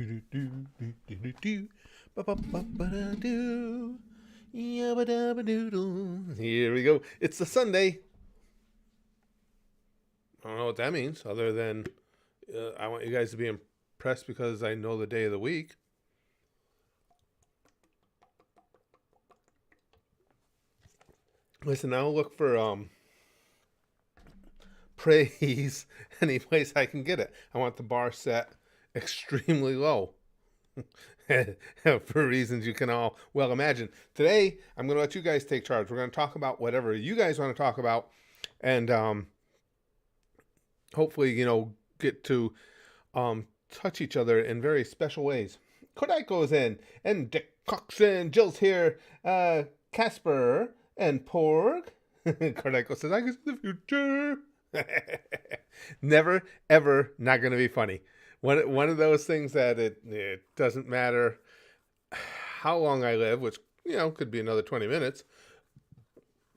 Here we go. It's a Sunday. I don't know what that means, other than I want you guys to be impressed because I know the day of the week. Listen, I'll look for praise any place I can get it. I want the bar set extremely low. For reasons you can all well imagine. Today, I'm going to let you guys take charge. We're going to talk about whatever you guys want to talk about, and hopefully, get to touch each other in very special ways. Kodak goes in, and Dick Coxon, Jill's here, Casper, and Porg. Kodak says, I can see the future. Never, ever not going to be funny. One of those things that it doesn't matter how long I live, which, could be another 20 minutes.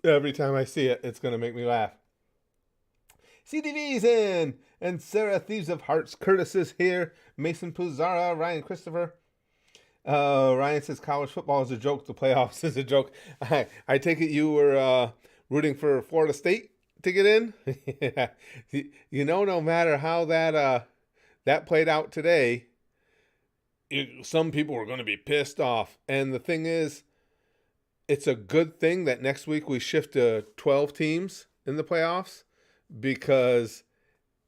Every time I see it, it's going to make me laugh. CDV's in, and Sarah Thieves of Hearts. Curtis is here. Mason Puzara, Ryan Christopher. Ryan says college football is a joke. The playoffs is a joke. I take it you were rooting for Florida State to get in? Yeah. No matter how that played out today, some people are going to be pissed off. And the thing is, it's a good thing that next week we shift to 12 teams in the playoffs, because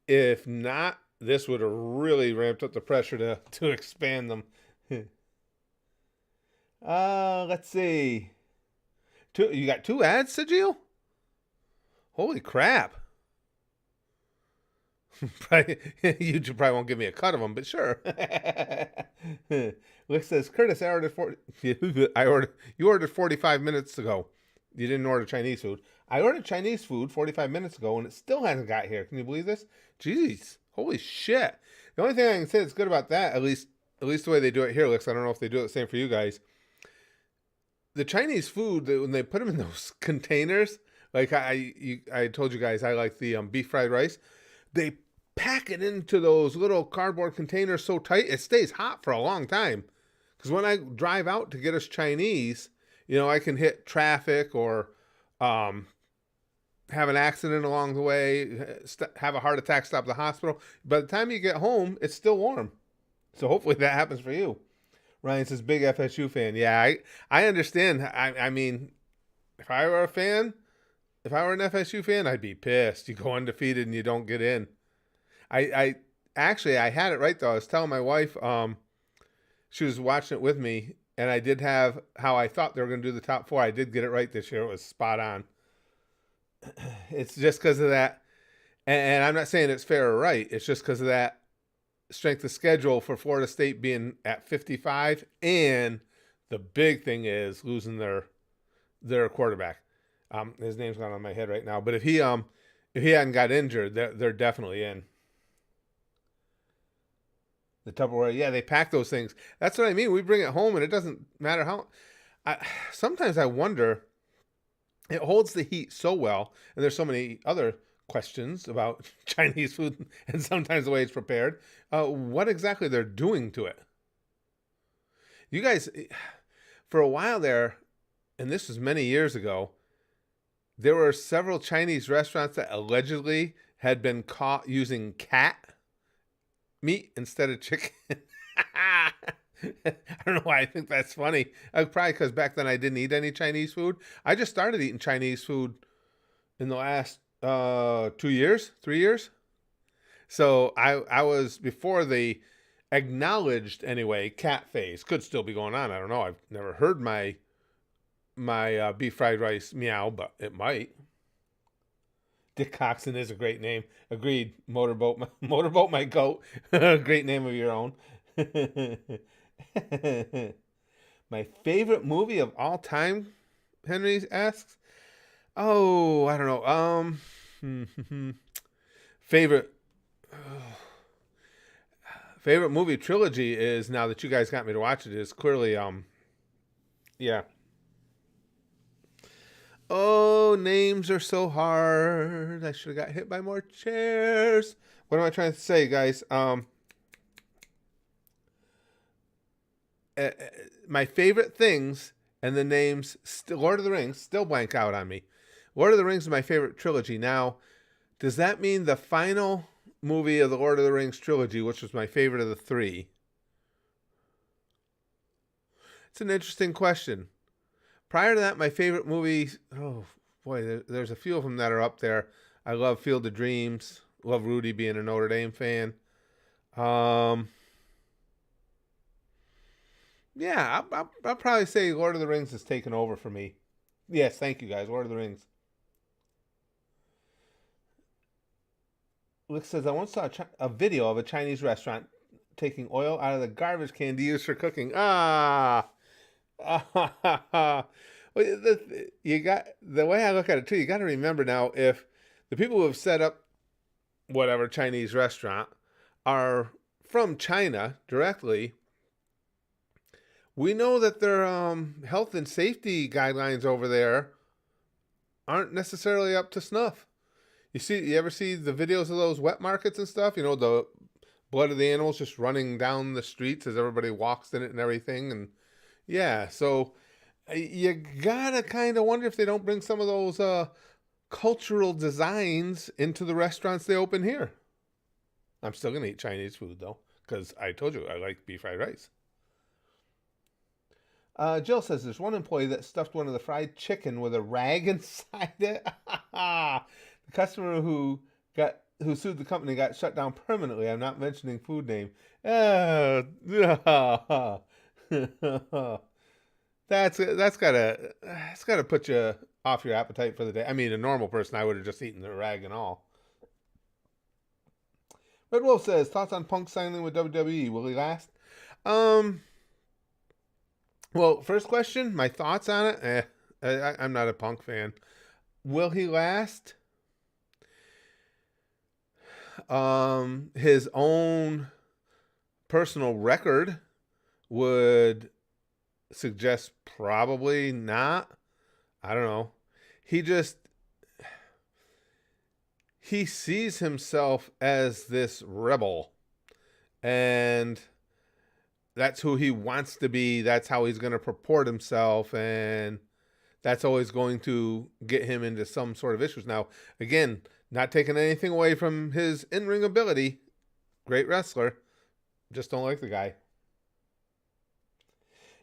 if not, this would have really ramped up the pressure to expand them. Let's see. You got 2 ads, Sajil? Holy crap. You probably won't give me a cut of them, but sure. Rick says, Curtis, you ordered 45 minutes ago. You didn't order Chinese food. I ordered Chinese food 45 minutes ago, and it still hasn't got here. Can you believe this? Jeez, holy shit. The only thing I can say that's good about that, at least the way they do it here, Lex, I don't know if they do it the same for you guys. The Chinese food, when they put them in those containers, like I told you guys, I like the beef fried rice. They pack it into those little cardboard containers so tight, it stays hot for a long time. Because when I drive out to get us Chinese, I can hit traffic or have an accident along the way, have a heart attack, stop at the hospital. By the time you get home, it's still warm. So hopefully that happens for you. Ryan says, big FSU fan. Yeah, I understand. I mean, if I were an FSU fan, I'd be pissed. You go undefeated and you don't get in. I actually had it right though. I was telling my wife, she was watching it with me, and I did have how I thought they were going to do the top 4. I did get it right this year. It was spot on. It's just because of that, and I'm not saying it's fair or right. It's just because of that strength of schedule for Florida State being at 55, and the big thing is losing their quarterback. His name's not on my head right now, but if he hadn't got injured, they're definitely in. The Tupperware, yeah, they pack those things. That's what I mean. We bring it home, and it doesn't matter how. Sometimes I wonder, it holds the heat so well, and there's so many other questions about Chinese food and sometimes the way it's prepared. What exactly they're doing to it? You guys, for a while there, and this was many years ago, there were several Chinese restaurants that allegedly had been caught using cat meat instead of chicken. I don't know why I think that's funny. Probably because back then I didn't eat any Chinese food. I just started eating Chinese food in the last 2 years, 3 years. So I was before the acknowledged, anyway, cat phase. Could still be going on. I don't know. I've never heard my beef fried rice meow, but it might. Dick Coxon is a great name. Agreed. Motorboat my goat. Great name of your own. My favorite movie of all time, Henry asks. Oh, I don't know. Favorite favorite movie trilogy is, now that you guys got me to watch it, is clearly yeah. Oh, names are so hard. I should have got hit by more chairs. What am I trying to say, guys? my favorite things and the names, Lord of the Rings, still blank out on me. Lord of the Rings is my favorite trilogy. Now, does that mean the final movie of the Lord of the Rings trilogy, which was my favorite of the three? It's an interesting question. Prior to that, my favorite movies, oh boy, there's a few of them that are up there. I love Field of Dreams. Love Rudy being a Notre Dame fan. Yeah, I'll probably say Lord of the Rings has taken over for me. Yes, thank you guys. Lord of the Rings. Luke says, I once saw a video of a Chinese restaurant taking oil out of the garbage can to use for cooking. Ah. You got the way I look at it too. You got to remember now, if the people who have set up whatever Chinese restaurant are from China directly, we know that their health and safety guidelines over there aren't necessarily up to snuff. You ever see the videos of those wet markets and stuff? You know, the blood of the animals just running down the streets as everybody walks in it and everything. And yeah, so you gotta kind of wonder if they don't bring some of those cultural designs into the restaurants they open here. I'm still gonna eat Chinese food though, because I told you I like beef fried rice. Jill says there's one employee that stuffed one of the fried chicken with a rag inside it. The customer who sued the company got shut down permanently. I'm not mentioning food name. That's gotta put you off your appetite for the day. I mean, a normal person, I would have just eaten the rag and all. Red Wolf says thoughts on Punk signing with WWE. Will he last? Well, first question, my thoughts on it. I'm not a Punk fan. Will he last? His own personal record would suggest probably not. I don't know. He sees himself as this rebel, and that's who he wants to be. That's how he's going to purport himself, and that's always going to get him into some sort of issues. Now, again, not taking anything away from his in-ring ability. Great wrestler. Just don't like the guy.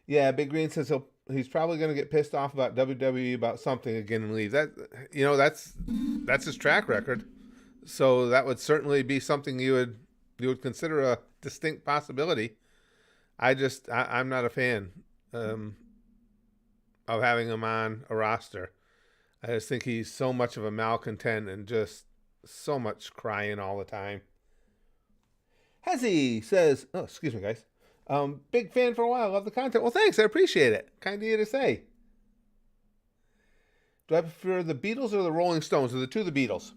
Yeah, Big Green says he's probably going to get pissed off about WWE about something again and leave. That's his track record. So that would certainly be something you would consider a distinct possibility. I'm not a fan of having him on a roster. I just think he's so much of a malcontent and just so much crying all the time. Hezzy says, oh, excuse me, guys. Big fan for a while. Love the content. Well, thanks. I appreciate it. Kind of you to say. Do I prefer the Beatles or the Rolling Stones? Or the two of the Beatles?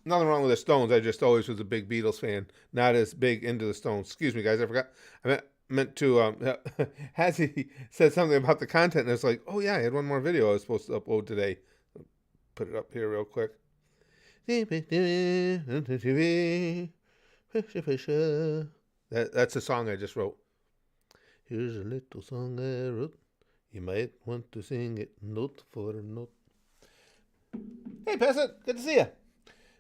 Nothing wrong with the Stones. I just always was a big Beatles fan. Not as big into the Stones. Excuse me, guys. I forgot. I meant to, Hezzy said something about the content, and it's like, oh, yeah, I had one more video I was supposed to upload today. Put it up here real quick. That's a song I just wrote. Here's a little song I wrote. You might want to sing it note for note. Hey, Peasant. Good to see you.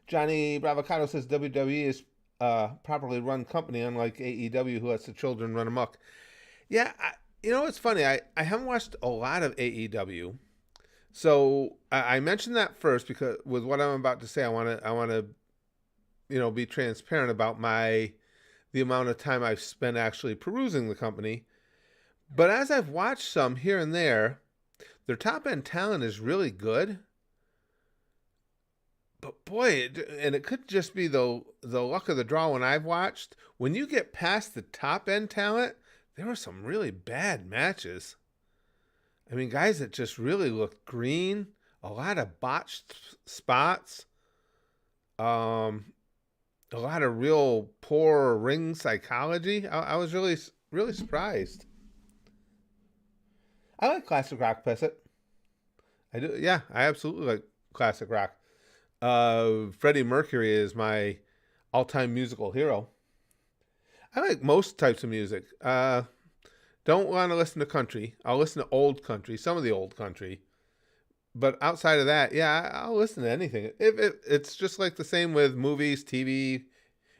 Johnny Bravocado says WWE is properly run company, unlike AEW, who lets the children run amok. Yeah, it's funny. I haven't watched a lot of AEW. So I mentioned that first because with what I'm about to say, I want to, be transparent about the amount of time I've spent actually perusing the company. But as I've watched some here and there, their top end talent is really good. But boy, and it could just be the luck of the draw when I've watched. When you get past the top end talent, there were some really bad matches. I mean, guys that just really looked green, a lot of botched spots, a lot of real poor ring psychology. I was really, really surprised. I like classic rock, Pessett. I do. Yeah, I absolutely like classic rock. Freddie Mercury is my all-time musical hero. I like most types of music. don't want to listen to country. I'll listen to old country, some of the old country. But outside of that, yeah, I'll listen to anything. If it's just like the same with movies, TV.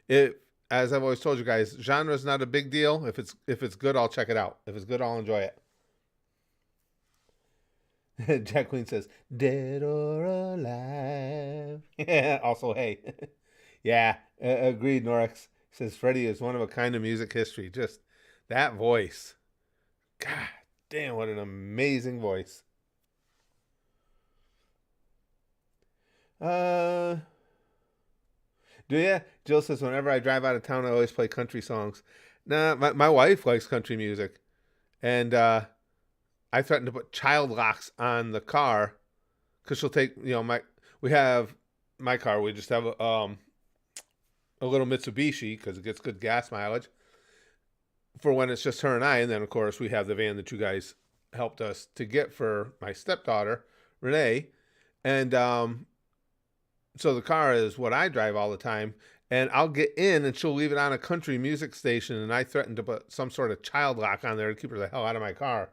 It, as I've always told you guys, genre is not a big deal. If it's good, I'll check it out. If it's good, I'll enjoy it. Jack Queen says, "Dead or alive." Yeah. Also, hey, yeah, agreed. Norix says Freddie is one of a kind of music history. Just that voice. God damn, what an amazing voice. Do ya? Jill says, whenever I drive out of town, I always play country songs. Nah, my wife likes country music. And I threatened to put child locks on the car because she'll take, we have my car. We just have a little Mitsubishi because it gets good gas mileage for when it's just her and I. And then, of course, we have the van that you guys helped us to get for my stepdaughter, Renee. And so the car is what I drive all the time. And I'll get in and she'll leave it on a country music station. And I threatened to put some sort of child lock on there to keep her the hell out of my car.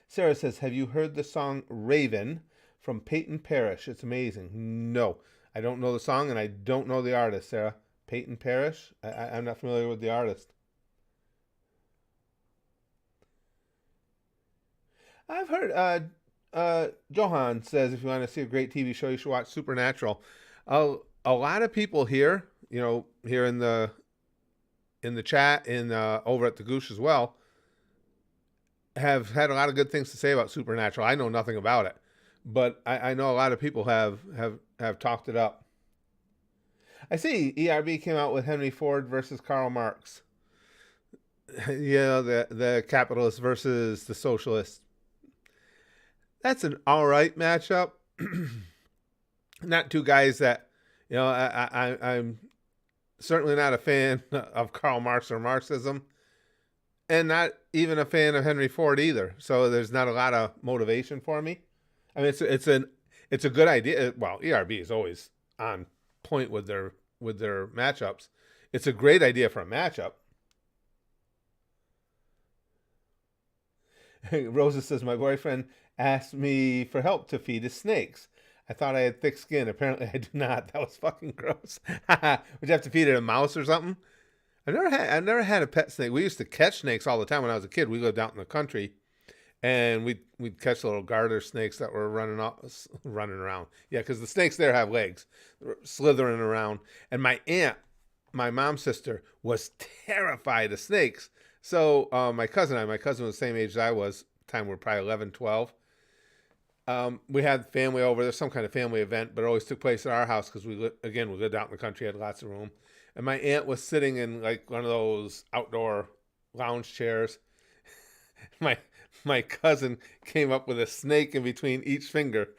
Sarah says, have you heard the song Raven from Peyton Parrish? It's amazing. No, I don't know the song and I don't know the artist, Sarah. Peyton Parrish? I'm not familiar with the artist. I've heard, Johan says, if you want to see a great TV show, you should watch Supernatural. A lot of people here, here in the chat and over at the Goosh as well, have had a lot of good things to say about Supernatural. I know nothing about it, but I know a lot of people have talked it up. I see ERB came out with Henry Ford versus Karl Marx. The capitalist versus the socialist. That's an all right matchup. Not two guys that, I'm certainly not a fan of Karl Marx or Marxism, and not even a fan of Henry Ford either. So there's not a lot of motivation for me. I mean, it's a good idea. Well, ERB is always on point with their matchups. It's a great idea for a matchup. Rosa says, my boyfriend asked me for help to feed his snakes. I thought I had thick skin. Apparently I do not. That was fucking gross. Would you have to feed it a mouse or something? I've never had a pet snake. We used to catch snakes all the time when I was a kid. We lived out in the country, and we'd catch little garter snakes that were running around. Yeah, because the snakes there have legs, slithering around. And my aunt, my mom's sister, was terrified of snakes. So my cousin was the same age as I was. Time we were probably 11, 12. We had family over. There's some kind of family event, but it always took place at our house because we lived out in the country, had lots of room. And my aunt was sitting in like one of those outdoor lounge chairs. My cousin came up with a snake in between each finger,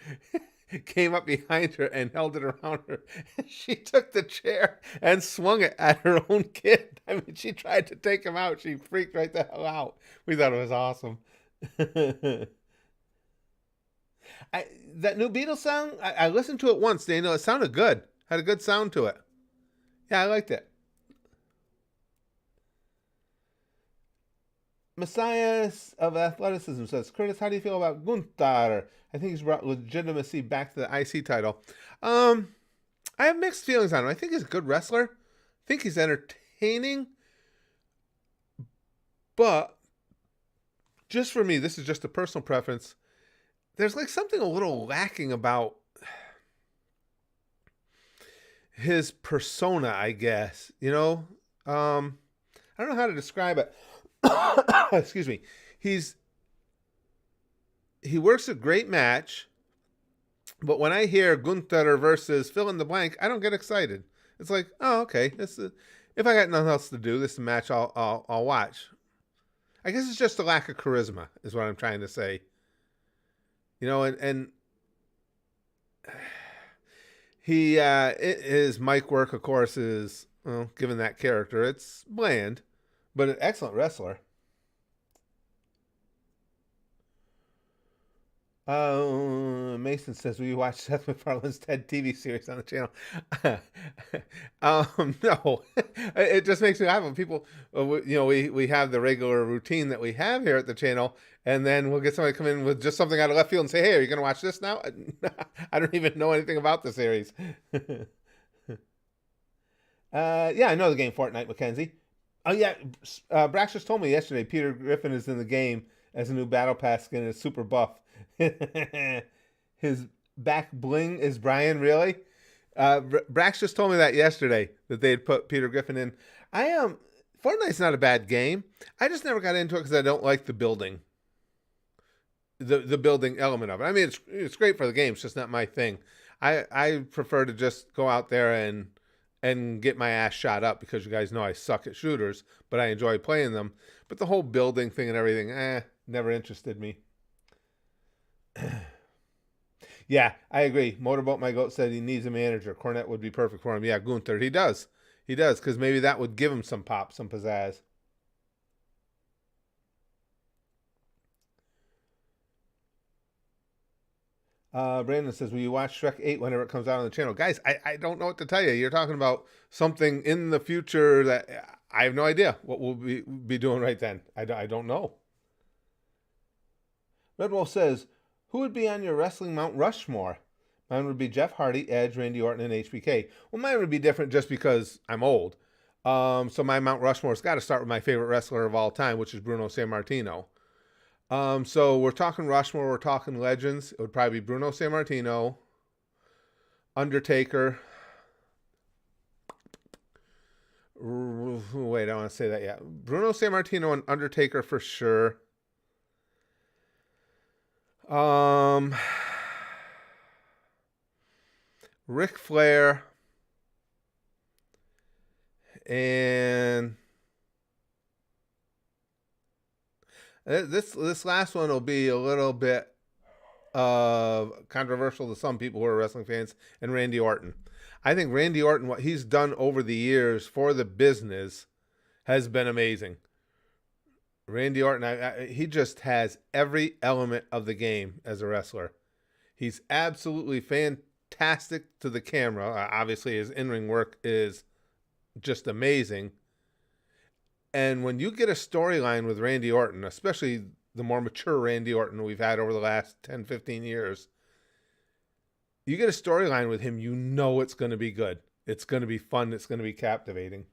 came up behind her and held it around her. She took the chair and swung it at her own kid. I mean, she tried to take him out. She freaked right the hell out. We thought it was awesome. That new Beatles song, I listened to it once, Daniel. It sounded good. Had a good sound to it. Yeah, I liked it. Messiah of Athleticism says, Curtis, how do you feel about Gunther? I think he's brought legitimacy back to the IC title. I have mixed feelings on him. I think he's a good wrestler. I think he's entertaining. But just for me, this is just a personal preference. There's like something a little lacking about his persona, I guess. I don't know how to describe it. Excuse me. He works a great match, but when I hear Gunther versus fill in the blank, I don't get excited. It's like, oh, okay. If I got nothing else to do, this is a match I'll watch. I guess it's just a lack of charisma, is what I'm trying to say. And he his mic work, of course, is given that character, it's bland, but an excellent wrestler. Mason says, "Will you watch Seth MacFarlane's TED TV series on the channel?" No, it just makes me laugh when people, we have the regular routine that we have here at the channel, and then we'll get somebody come in with just something out of left field and say, "Hey, are you going to watch this now?" I don't even know anything about the series. Yeah, I know the game Fortnite, Mackenzie. Oh yeah, Brax just told me yesterday Peter Griffin is in the game as a new battle pass skin and is super buff. His back bling is Brian, really? Brax just told me that yesterday that they had put Peter Griffin in. I am Fortnite's not a bad game. I just never got into it because I don't like the building, the building element of it. I mean, it's great for the game. It's just not my thing. I prefer to just go out there and get my ass shot up because you guys know I suck at shooters, but I enjoy playing them. But the whole building thing and everything, never interested me. Yeah, I agree. Motorboat My Goat said he needs a manager. Cornette would be perfect for him. Yeah, Gunther, he does. He does, because maybe that would give him some pop, some pizzazz. Brandon says, will you watch Shrek 8 whenever it comes out on the channel? Guys, I don't know what to tell you. You're talking about something in the future that I have no idea what we'll be doing right then. I don't know. Red Wolf says, who would be on your wrestling Mount Rushmore? Mine would be Jeff Hardy, Edge, Randy Orton, and HBK. Well, mine would be different just because I'm old. So my Mount Rushmore's got to start with my favorite wrestler of all time, which is Bruno Sammartino. So we're talking Rushmore, we're talking legends. It would probably be Bruno Sammartino, Undertaker. Wait, I don't want to say that yet. Bruno Sammartino and Undertaker for sure. Ric Flair and this last one will be a little bit controversial to some people who are wrestling fans, and Randy Orton. I think Randy Orton, what he's done over the years for the business has been amazing. Randy Orton, he just has every element of the game as a wrestler. He's absolutely fantastic to the camera. Obviously, his in-ring work is just amazing. And when you get a storyline with Randy Orton, especially the more mature Randy Orton we've had over the last 10, 15 years, you get a storyline with him, you know it's going to be good. It's going to be fun. It's going to be captivating.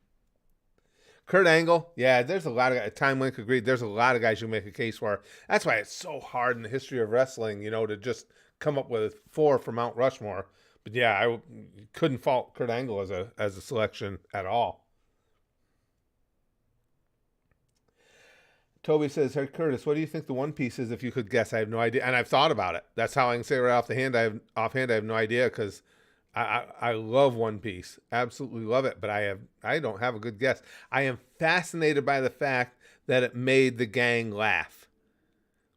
Kurt Angle, yeah, there's a lot of Time Link agreed. There's a lot of guys you make a case for. That's why it's so hard in the history of wrestling, to just come up with 4 for Mount Rushmore. But yeah, I couldn't fault Kurt Angle as a selection at all. Toby says, "Hey Curtis, what do you think the One Piece is? If you could guess, I have no idea, and I've thought about it. That's how I can say right offhand. I have no idea because I love One Piece, absolutely love it, but I don't have a good guess. I am fascinated by the fact that it made the gang laugh.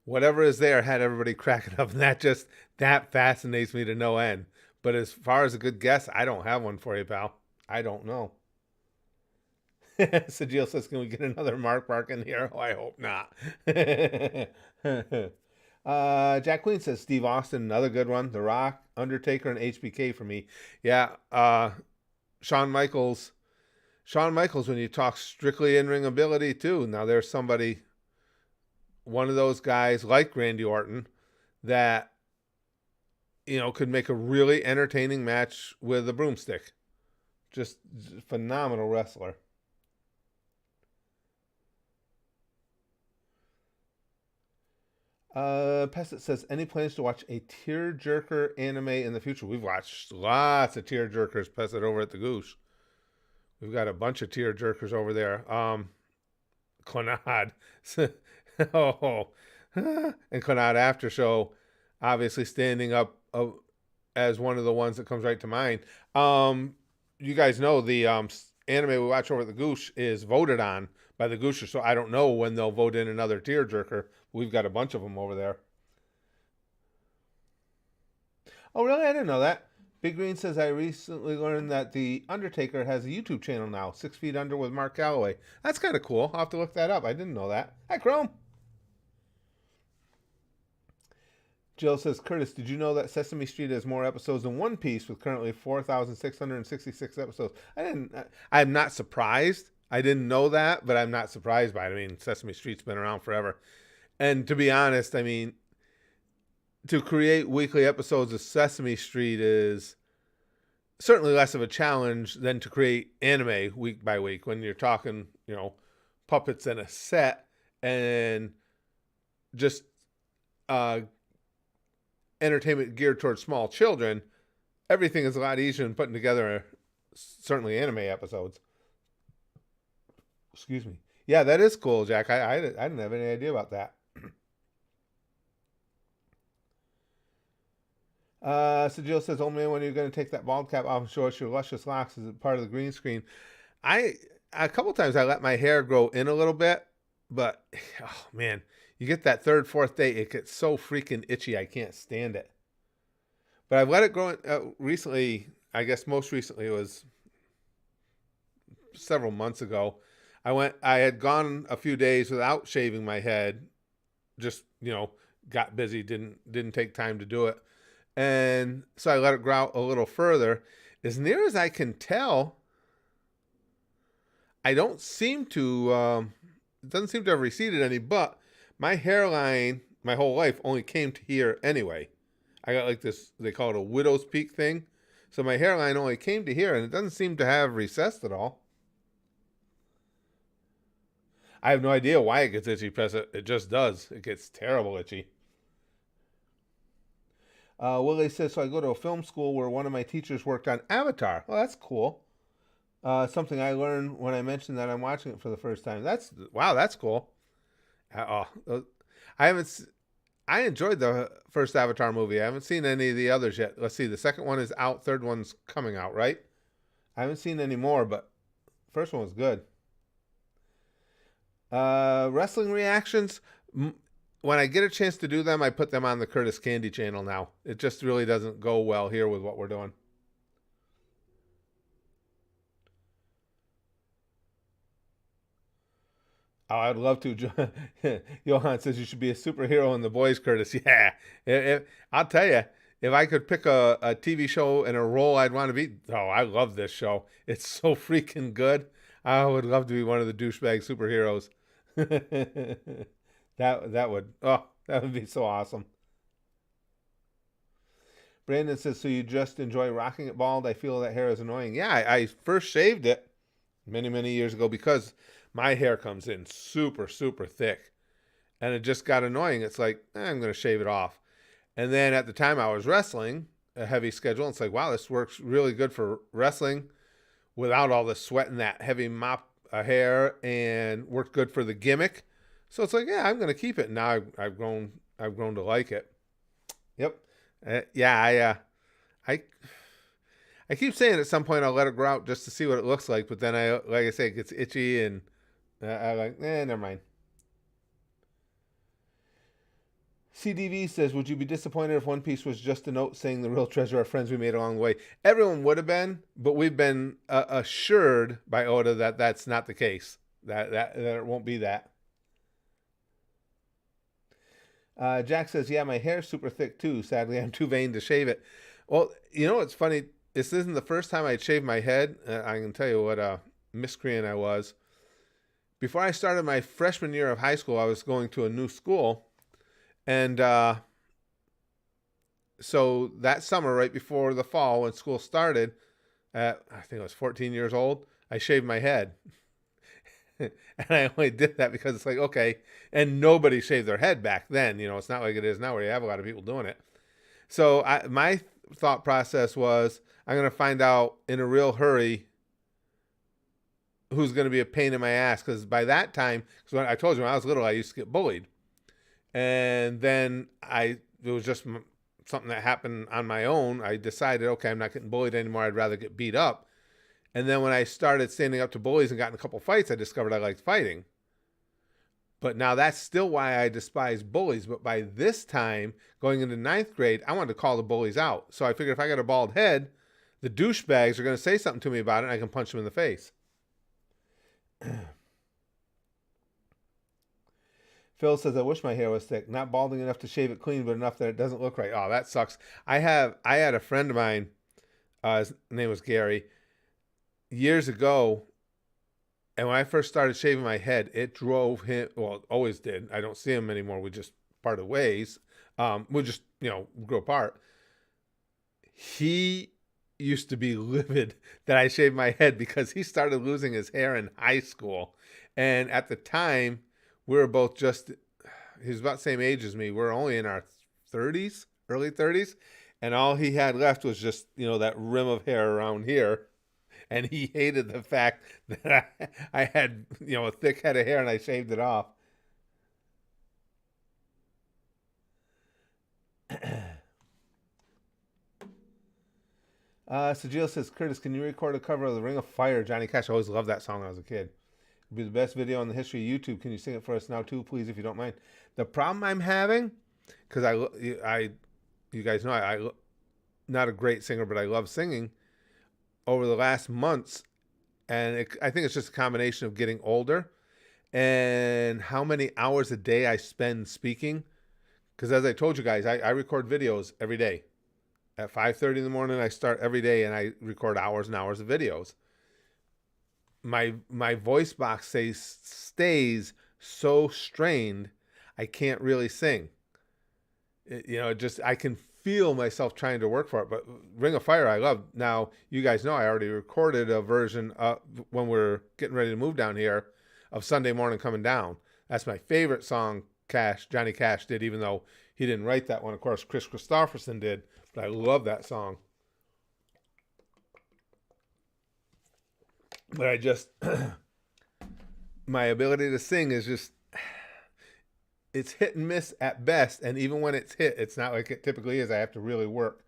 Whatever is there had everybody cracking up, and that fascinates me to no end. But as far as a good guess, I don't have one for you, pal. I don't know." Sajil says, "Can we get another Mark in here?" Oh, I hope not. Jack Queen says, "Steve Austin, another good one. The Rock, Undertaker, and HBK for me." Yeah, Shawn Michaels, when you talk strictly in-ring ability, too. Now, there's somebody, one of those guys like Randy Orton, that, could make a really entertaining match with a broomstick. Just phenomenal wrestler. Pessit says, "Any plans to watch a tearjerker anime in the future?" We've watched lots of tearjerkers, Pessit, over at the Goose. We've got a bunch of tearjerkers over there. Clannad. Oh. And Clannad After Show, obviously standing up as one of the ones that comes right to mind. You guys know the anime we watch over at the Goose is voted on by the Goosher, so I don't know when they'll vote in another tearjerker. We've got a bunch of them over there. Oh, really? I didn't know that. Big Green says, "I recently learned that The Undertaker has a YouTube channel now, 6 Feet Under with Mark Calloway." That's kind of cool. I'll have to look that up. I didn't know that. Hi, Chrome. Jill says, Curtis, did you know that Sesame Street has more episodes than One Piece with currently 4,666 episodes? I'm not surprised. I didn't know that, but I'm not surprised by it. I mean, Sesame Street's been around forever. And to be honest, I mean, to create weekly episodes of Sesame Street is certainly less of a challenge than to create anime week by week when you're talking, puppets in a set and just entertainment geared towards small children. Everything is a lot easier than putting together certainly anime episodes. Excuse me. Yeah, that is cool, Jack. I didn't have any idea about that. So Jill says, "Oh man, when are you going to take that bald cap off and show us your luscious locks? Is it part of the green screen?" A couple times I let my hair grow in a little bit, but oh man, you get that third, fourth day, it gets so freaking itchy. I can't stand it. But I've let it grow recently. I guess most recently it was several months ago. I had gone a few days without shaving my head. Just, got busy, didn't take time to do it. And so I let it grow out a little further. As near as I can tell, I don't seem to, it doesn't seem to have receded any, but my hairline, my whole life, only came to here anyway. I got like this, they call it a widow's peak thing. So my hairline only came to here, and it doesn't seem to have recessed at all. I have no idea why it gets itchy, because it just does. It gets terrible itchy. Willie says, so I go to a film school where one of my teachers worked on Avatar. Well, that's cool. Something I learned when I mentioned that I'm watching it for the first time. Wow, that's cool. I enjoyed the first Avatar movie. I haven't seen any of the others yet. Let's see, the second one is out, third one's coming out, right? I haven't seen any more, but first one was good. Wrestling reactions. When I get a chance to do them, I put them on the Curtis Candy channel now. It just really doesn't go well here with what we're doing. Oh, I'd love to. Johan says you should be a superhero in The Boys, Curtis. Yeah. I'll tell you, if I could pick a TV show and a role I'd want to be, I love this show. It's so freaking good. I would love to be one of the douchebag superheroes. That would be so awesome. Brandon says, so you just enjoy rocking it bald? I feel that hair is annoying. Yeah, I first shaved it many, many years ago because my hair comes in super, super thick. And it just got annoying. It's like, I'm going to shave it off. And then at the time I was wrestling, a heavy schedule. It's like, wow, this works really good for wrestling without all the sweat and that heavy mop hair, and worked good for the gimmick. So it's like, yeah, I'm going to keep it. Now I've grown to like it. Yep. I keep saying at some point I'll let it grow out just to see what it looks like, but then like I say, it gets itchy, and I like, never mind. CDV says, would you be disappointed if One Piece was just a note saying the real treasure are friends we made along the way? Everyone would have been, but we've been assured by Oda that that's not the case. That it won't be that. Jack says, yeah, my hair's super thick too. Sadly, I'm too vain to shave it. Well, it's funny. This isn't the first time I'd shaved my head. I can tell you what a miscreant I was. Before I started my freshman year of high school, I was going to a new school. And so that summer, right before the fall, when school started, I think I was 14 years old, I shaved my head. And I only did that because it's like, okay, and nobody shaved their head back then. It's not like it is now where you have a lot of people doing it. So my thought process was, I'm going to find out in a real hurry who's going to be a pain in my ass. Because by that time, because when I told you when I was little, I used to get bullied. And then it was just something that happened on my own. I decided, okay, I'm not getting bullied anymore. I'd rather get beat up. And then when I started standing up to bullies and got in a couple fights, I discovered I liked fighting. But now that's still why I despise bullies. But by this time, going into 9th grade, I wanted to call the bullies out. So I figured if I got a bald head, the douchebags are going to say something to me about it, and I can punch them in the face. Phil says, I wish my hair was thick. Not balding enough to shave it clean, but enough that it doesn't look right. Oh, that sucks. I had a friend of mine, his name was Gary, years ago, and when I first started shaving my head, it drove him, well, it always did. I don't see him anymore. We just parted ways. We just, grew apart. He used to be livid that I shaved my head because he started losing his hair in high school. And at the time, we were both he was about the same age as me. We're only in our 30s, early 30s. And all he had left was just, that rim of hair around here. And he hated the fact that I had, a thick head of hair and I shaved it off. Sajil says, Curtis, can you record a cover of The Ring of Fire, Johnny Cash? I always loved that song when I was a kid. It'd be the best video in the history of YouTube. Can you sing it for us now too, please, if you don't mind? The problem I'm having, because you guys know I'm not a great singer, but I love singing. Over the last months, and I think it's just a combination of getting older and how many hours a day I spend speaking. Because as I told you guys, I record videos every day. At 5:30 in the morning, I start every day, and I record hours and hours of videos. My voice box stays so strained, I can't really sing. I can feel myself trying to work for it. But Ring of Fire, I love. Now, you guys know I already recorded a version when we're getting ready to move down here of Sunday Morning Coming Down. That's my favorite song Johnny Cash did, even though he didn't write that one. Of course, Chris Christopherson did. But I love that song. But I just, my ability to sing is just, it's hit and miss at best. And even when it's hit, it's not like it typically is. I have to really work.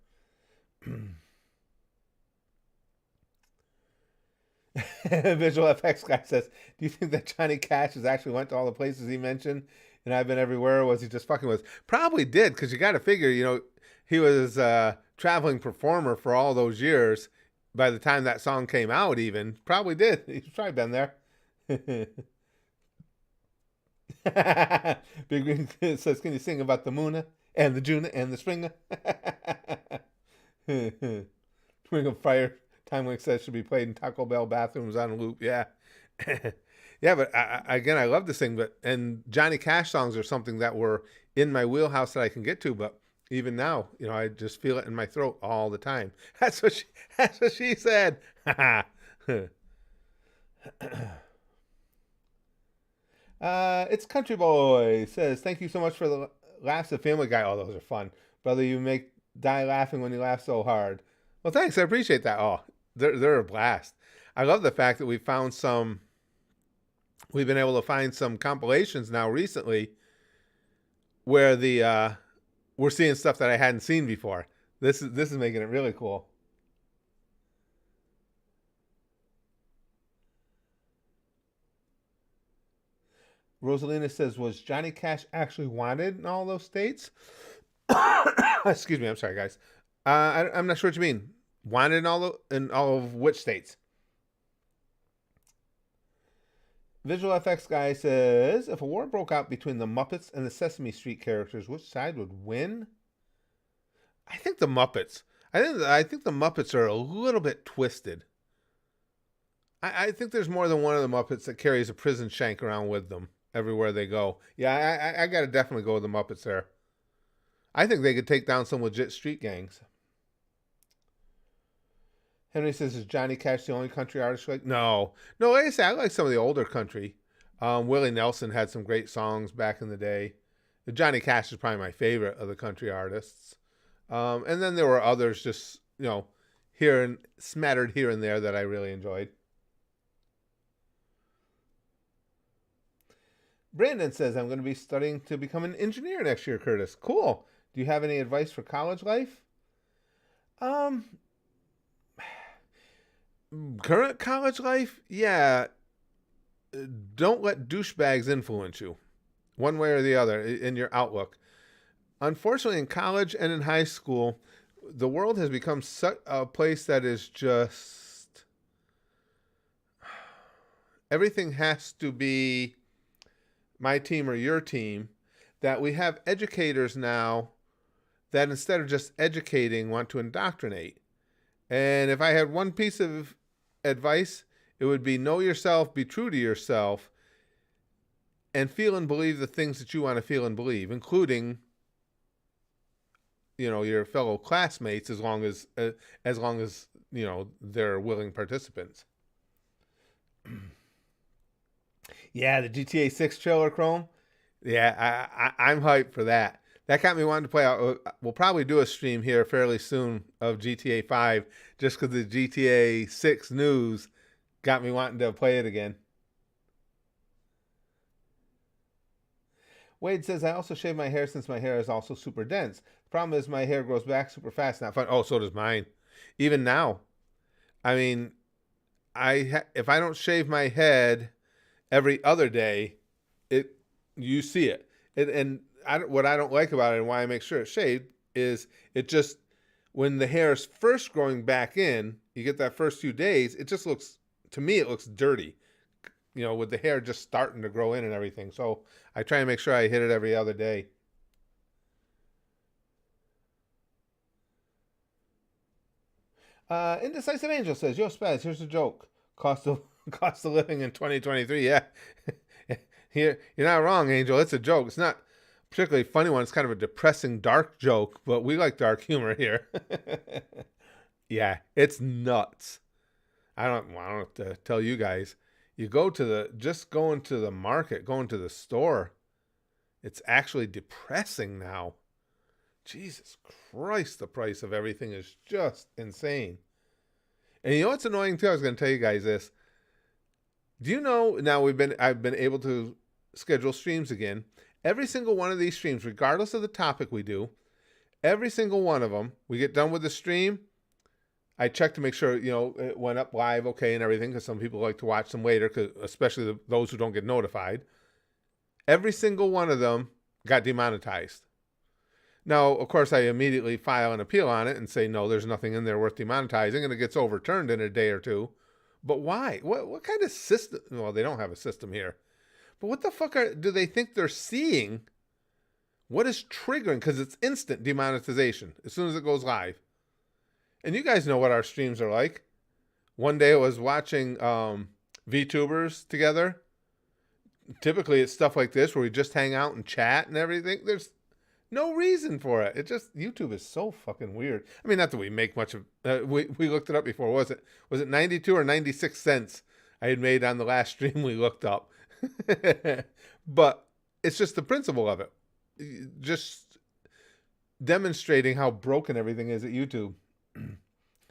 Visual FX guy says, do you think that Johnny Cash has actually went to all the places he mentioned and I've been everywhere, or was he just fucking with us? Probably did, because you got to figure, he was a traveling performer for all those years. By the time that song came out, even probably did. He's probably been there. Big Green says, can you sing about the Moona and the Juna and the Springa? Ring of Fire, Time Link says, should be played in Taco Bell bathrooms on a loop. Yeah. Yeah, but again, I love to sing, and Johnny Cash songs are something that were in my wheelhouse that I can get to, but even now, I just feel it in my throat all the time. That's what she said. It's Country Boy says, thank you so much for the laughs of Family Guy. Oh, those are fun. Brother, you make die laughing when you laugh so hard. Well, thanks. I appreciate that. Oh, they're a blast. I love the fact that we've been able to find some compilations now recently where we're seeing stuff that I hadn't seen before. This is making it really cool. Rosalina says, was Johnny Cash actually wanted in all those states? Excuse me, I'm sorry, guys. I'm not sure what you mean. Wanted in all of which states? Visual FX guy says, if a war broke out between the Muppets and the Sesame Street characters, which side would win? I think the Muppets. I think the Muppets are a little bit twisted. I think there's more than one of the Muppets that carries a prison shank around with them everywhere they go. Yeah, I got to definitely go with the Muppets there. I think they could take down some legit street gangs. Henry says, is Johnny Cash the only country artist you like? No, like I say, I like some of the older country. Willie Nelson had some great songs back in the day. Johnny Cash is probably my favorite of the country artists. And then there were others just, smattered here and there that I really enjoyed. Brandon says, I'm going to be studying to become an engineer next year, Curtis. Cool. Do you have any advice for college life? Current college life? Yeah. Don't let douchebags influence you one way or the other in your outlook. Unfortunately, in college and in high school, the world has become such a place that is just, everything has to be my team or your team, that we have educators now that instead of just educating want to indoctrinate. And if I had one piece of advice, it would be know yourself, be true to yourself, and feel and believe the things that you want to feel and believe, including, your fellow classmates, as long as they're willing participants. Yeah, the GTA 6 trailer, Chrome. Yeah, I'm hyped for that. That got me wanting to play out. We'll probably do a stream here fairly soon of GTA 5, just because the GTA 6 news got me wanting to play it again. Wade says, I also shave my hair since my hair is also super dense. The problem is my hair grows back super fast. Not fun. Oh, so does mine. Even now. I mean, if I don't shave my head every other day, you see it. What I don't like about it and why I make sure it's shaved is it just, when the hair is first growing back in, you get that first few days, it just looks, to me, it looks dirty, with the hair just starting to grow in and everything. So I try and make sure I hit it every other day. Indecisive Angel says, Yo, Spaz, here's a joke. Cost of living in 2023. Yeah. You're not wrong, Angel. It's a joke. It's not a particularly funny one. It's kind of a depressing, dark joke, but we like dark humor here. Yeah, it's nuts. I don't have to tell you guys. You go to going to the market, going to the store, it's actually depressing now. Jesus Christ, the price of everything is just insane. And you know what's annoying too? I was going to tell you guys this. Do you know now I've been able to schedule streams again. Every single one of these streams, regardless of the topic we do, every single one of them, we get done with the stream, I check to make sure, it went up live okay and everything, because some people like to watch them later, especially those who don't get notified. Every single one of them got demonetized. Now, of course, I immediately file an appeal on it and say, no, there's nothing in there worth demonetizing, and it gets overturned in a day or two. But why? What kind of system? Well, they don't have a system here. But what the fuck do they think they're seeing? What is triggering? Because it's instant demonetization as soon as it goes live. And you guys know what our streams are like. One day I was watching VTubers together. Typically it's stuff like this where we just hang out and chat and everything. There's no reason for it. It just, YouTube is so fucking weird. I mean, not that we make much of, we looked it up before. Was it 92 or 96 cents I had made on the last stream we looked up? But it's just the principle of it. Just demonstrating how broken everything is at YouTube.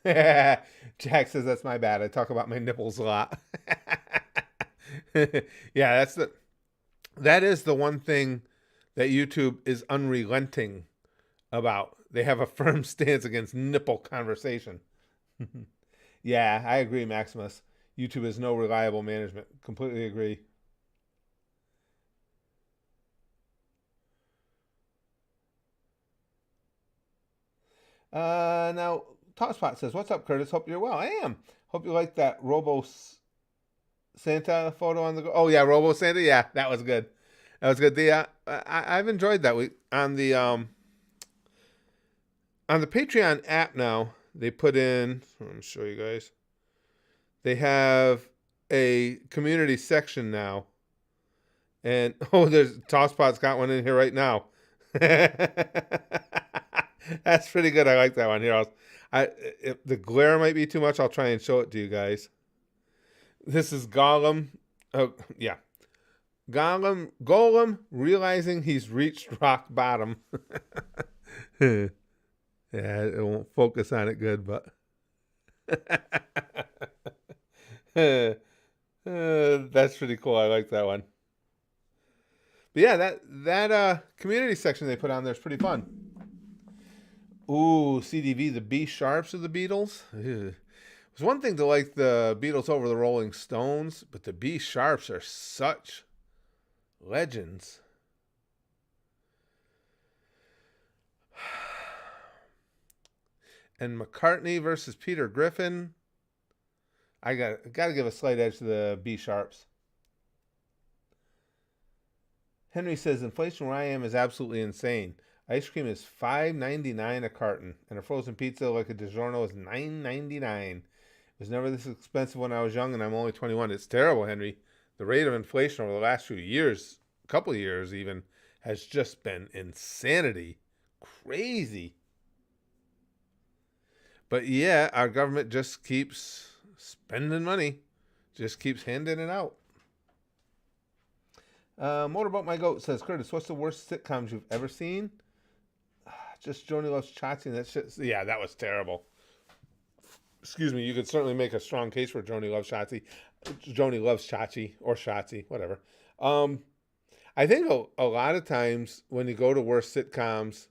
Jack says, that's my bad. I talk about my nipples a lot. Yeah, that is the one thing that YouTube is unrelenting about. They have a firm stance against nipple conversation. Yeah, I agree, Maximus. YouTube is no reliable management. Completely agree. Now, Topspot says, what's up, Curtis? Hope you're well. I am. Hope you like that Robo Santa photo on the go. Oh, yeah, Robo Santa. Yeah, that was good. That was good. I've enjoyed that. On the Patreon app now, they put in, let me show you guys. They have a community section now. And, there's Tosspot's got one in here right now. That's pretty good. I like that one. Here, if the glare might be too much, I'll try and show it to you guys. This is Gollum. Oh, yeah. Golem realizing he's reached rock bottom. Yeah, it won't focus on it good, but that's pretty cool. I like that one. But yeah, that community section they put on there is pretty fun. Ooh, CDV, the B sharps of the Beatles. Ew. It was one thing to like the Beatles over the Rolling Stones, but the B sharps are such legends. And McCartney versus Peter Griffin. I got to give a slight edge to the B sharps. Henry says inflation where I am is absolutely insane. Ice cream is $5.99 a carton, and a frozen pizza like a DiGiorno is $9.99. It was never this expensive when I was young, and I'm only 21. It's terrible, Henry. The rate of inflation over the last few years, a couple of years even, has just been insanity. Crazy. But yeah, our government just keeps spending money, just keeps handing it out. Motorboat My Goat says, Curtis, what's the worst sitcoms you've ever seen? Just Joni Loves Chachi. And that shit. Yeah, that was terrible. Excuse me. You could certainly make a strong case for Joni Loves Chachi. Joni Loves Chachi or Shotzi, whatever. I think a lot of times when you go to worst sitcoms,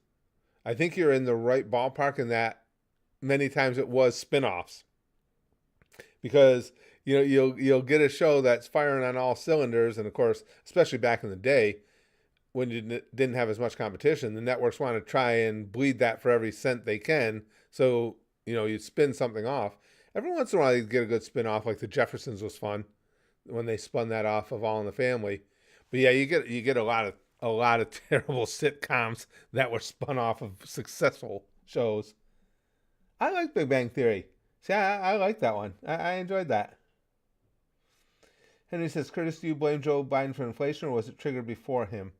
I think you're in the right ballpark in that many times it was spin-offs. Because you'll get a show that's firing on all cylinders, and of course, especially back in the day when you didn't have as much competition, the networks want to try and bleed that for every cent they can. So you spin something off. Every once in a while, you get a good spin off, like the Jeffersons was fun when they spun that off of All in the Family. But yeah, you get a lot of terrible sitcoms that were spun off of successful shows. I like Big Bang Theory. See, I like that one. I enjoyed that. Henry says, Curtis, do you blame Joe Biden for inflation, or was it triggered before him?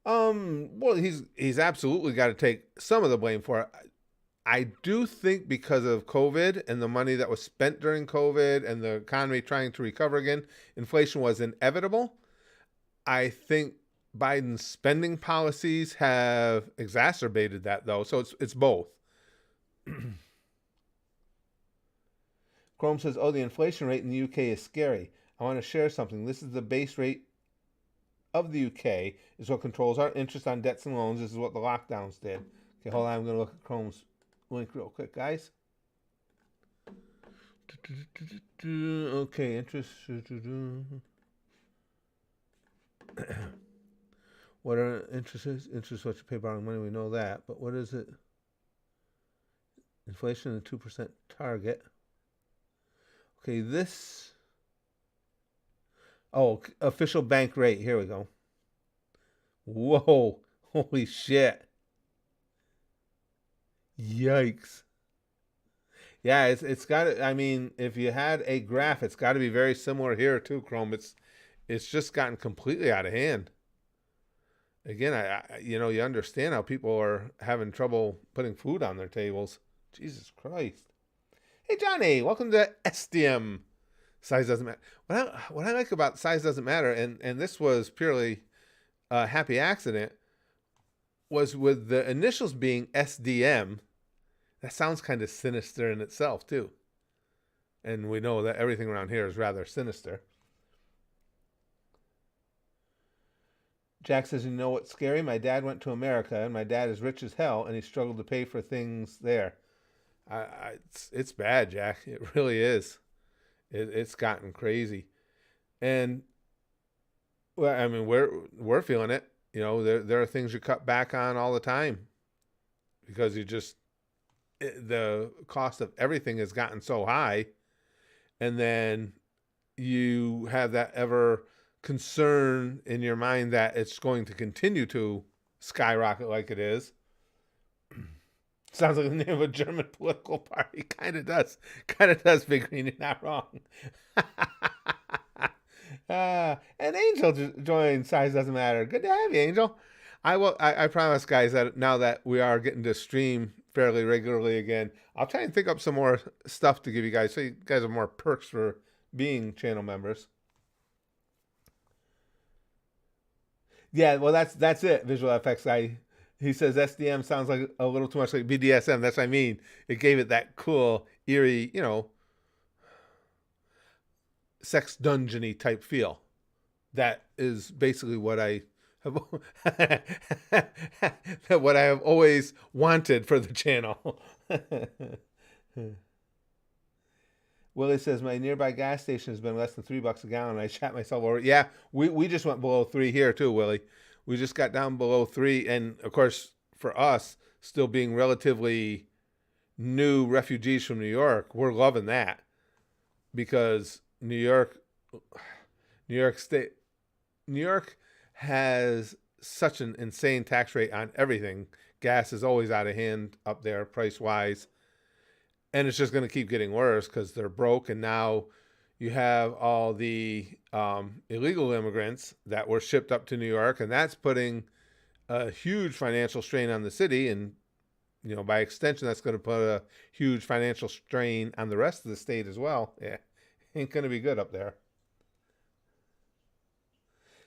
Well, he's absolutely got to take some of the blame for it. I do think because of COVID and the money that was spent during COVID and the economy trying to recover again, inflation was inevitable. I think Biden's spending policies have exacerbated that, though. So it's both. Chrome says, oh, the inflation rate in the UK is scary. I want to share something. This is the base rate of the UK. Is what controls our interest on debts and loans. This is what the lockdowns did. Okay, hold on. I'm going to look at Chrome's link real quick, guys. Okay, interest. What are interest is? Interest what you pay borrowing money. We know that. But what is it? Inflation and 2% target. Okay, this. Oh, official bank rate. Here we go. Whoa. Holy shit. Yikes. Yeah, it's got to, I mean, if you had a graph, it's got to be very similar here too, Chrome. It's just gotten completely out of hand. Again, you understand how people are having trouble putting food on their tables. Jesus Christ. Hey, Johnny, welcome to SDM. Size doesn't matter. What I like about size doesn't matter, and this was purely a happy accident, was with the initials being SDM. That sounds kind of sinister in itself, too. And we know that everything around here is rather sinister. Jack says, you know what's scary? My dad went to America, and my dad is rich as hell, and he struggled to pay for things there. It's bad, Jack. It really is. It's gotten crazy. And, well, I mean, we're feeling it. There are things you cut back on all the time because the cost of everything has gotten so high. And then you have that ever concern in your mind that it's going to continue to skyrocket like it is. Sounds like the name of a German political party. Kind of does. Big Green. You're not wrong. And Angel joined Size Doesn't Matter. Good to have you, Angel. I promise, guys, that now that we are getting to stream fairly regularly again, I'll try and think up some more stuff to give you guys, so you guys have more perks for being channel members. Yeah, well, that's it. Visual FX guy. He says SDM sounds like a little too much like BDSM. That's what I mean. It gave it that cool, eerie, sex dungeon-y type feel. That is basically what I have what I have always wanted for the channel. Willie says, my nearby gas station has been less than $3 a gallon. I shot myself over. Yeah, we just went below 3 here too, Willie. We just got down below 3. And of course, for us, still being relatively new refugees from New York, we're loving that. Because New York has such an insane tax rate on everything. Gas is always out of hand up there price wise. And it's just going to keep getting worse because they're broke. And now you have all the illegal immigrants that were shipped up to New York. And that's putting a huge financial strain on the city. And, by extension, that's going to put a huge financial strain on the rest of the state as well. Yeah, ain't going to be good up there.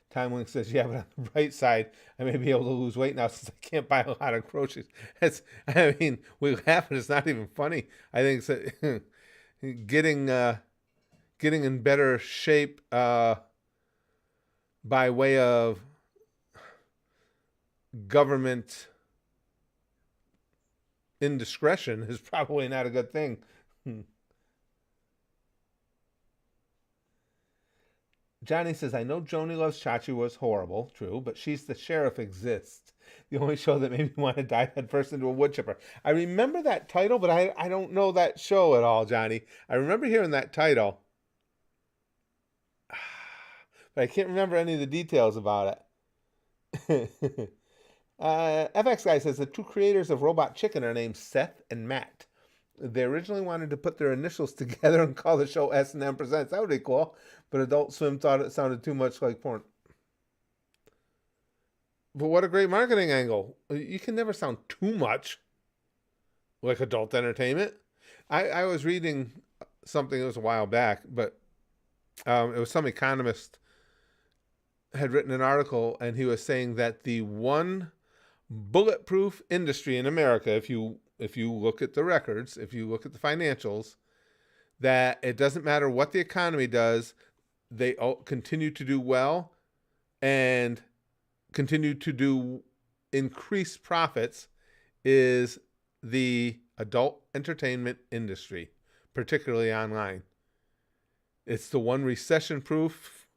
Time Link says, yeah, but on the bright side, I may be able to lose weight now since I can't buy a lot of groceries. We laugh, but it's not even funny. I think it's getting in better shape by way of government indiscretion is probably not a good thing. Johnny says, I know Joni Loves Chachi was horrible, true, but She's the Sheriff exists. The only show that made me want to dive head first into a wood chipper. I remember that title, but I don't know that show at all, Johnny. I remember hearing that title, but I can't remember any of the details about it. FX Guy says the two creators of Robot Chicken are named Seth and Matt. They originally wanted to put their initials together and call the show S&M Presents. That would be cool, but Adult Swim thought it sounded too much like porn. But what a great marketing angle. You can never sound too much like adult entertainment. I was reading something, it was a while back, but it was some economist had written an article, and he was saying that the one bulletproof industry in America, if you look at the records, if you look at the financials, that it doesn't matter what the economy does, they all continue to do well and continue to do increased profits, is the adult entertainment industry, particularly online. It's the one recession-proof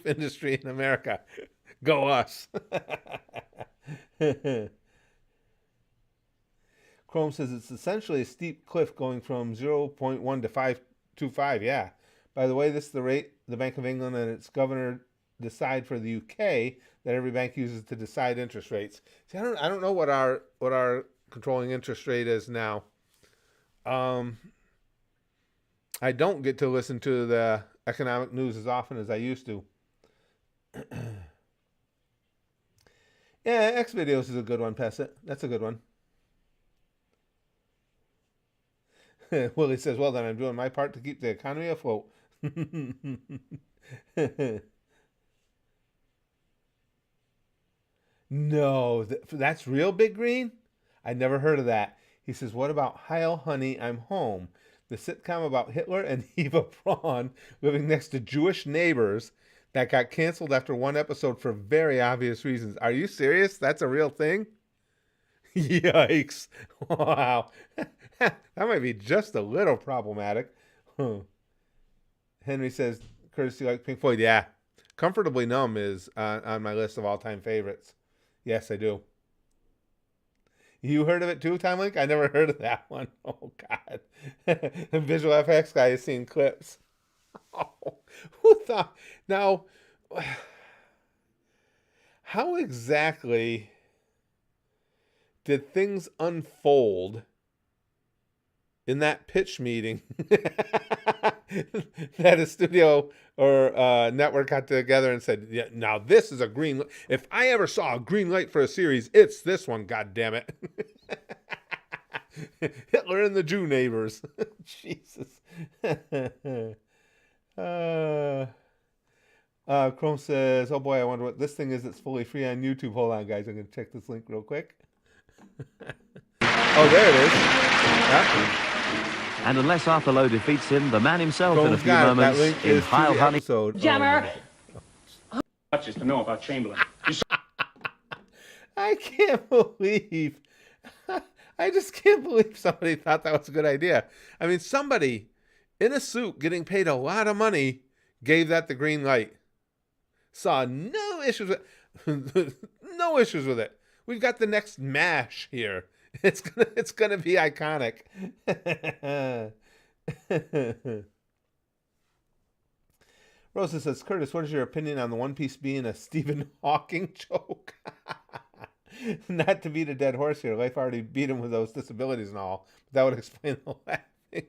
industry in America. Go us. Chrome says it's essentially a steep cliff going from 0.1 to 5.25. Yeah. By the way, this is the rate the Bank of England and its governor decide for the UK that every bank uses to decide interest rates. See, I don't know what our controlling interest rate is now. I don't get to listen to the economic news as often as I used to. Yeah, X videos is a good one, Pessett. That's a good one. Willie says, well, then I'm doing my part to keep the economy afloat. No, that's real, Big Green? I never heard of that. He says, what about Heil Honey, I'm Home? The sitcom about Hitler and Eva Braun living next to Jewish neighbors that got canceled after one episode for very obvious reasons. Are you serious? That's a real thing? Yikes. Wow. That might be just a little problematic. Henry says, courtesy like Pink Floyd. Yeah. Comfortably Numb is on my list of all-time favorites. Yes, I do. You heard of it too, Time Link? I never heard of that one. Oh, God. The Visual FX guy has seen clips. Oh, who thought? Now, how exactly did things unfold in that pitch meeting that a studio or network got together and said, yeah, now this is a green light. If I ever saw a green light for a series, it's this one, God damn it. Hitler and the Jew neighbors. Jesus. Chrome says, oh boy, I wonder what this thing is. It's fully free on YouTube. Hold on, guys. I'm going to check this link real quick. Oh, there it is. Yeah. And unless Arthur Lowe defeats him, the man himself Chrome's in a few moments in Heil Honey. Jammer! Just to know about Chamberlain. I can't believe. I just can't believe somebody thought that was a good idea. I mean, somebody in a suit getting paid a lot of money gave that the green light. Saw no issues with no issues with it. We've got the next MASH here. It's gonna be iconic. Rosa says, Curtis, what is your opinion on the One Piece being a Stephen Hawking joke? Not to beat a dead horse here. Life already beat him with those disabilities and all. But that would explain the laughing.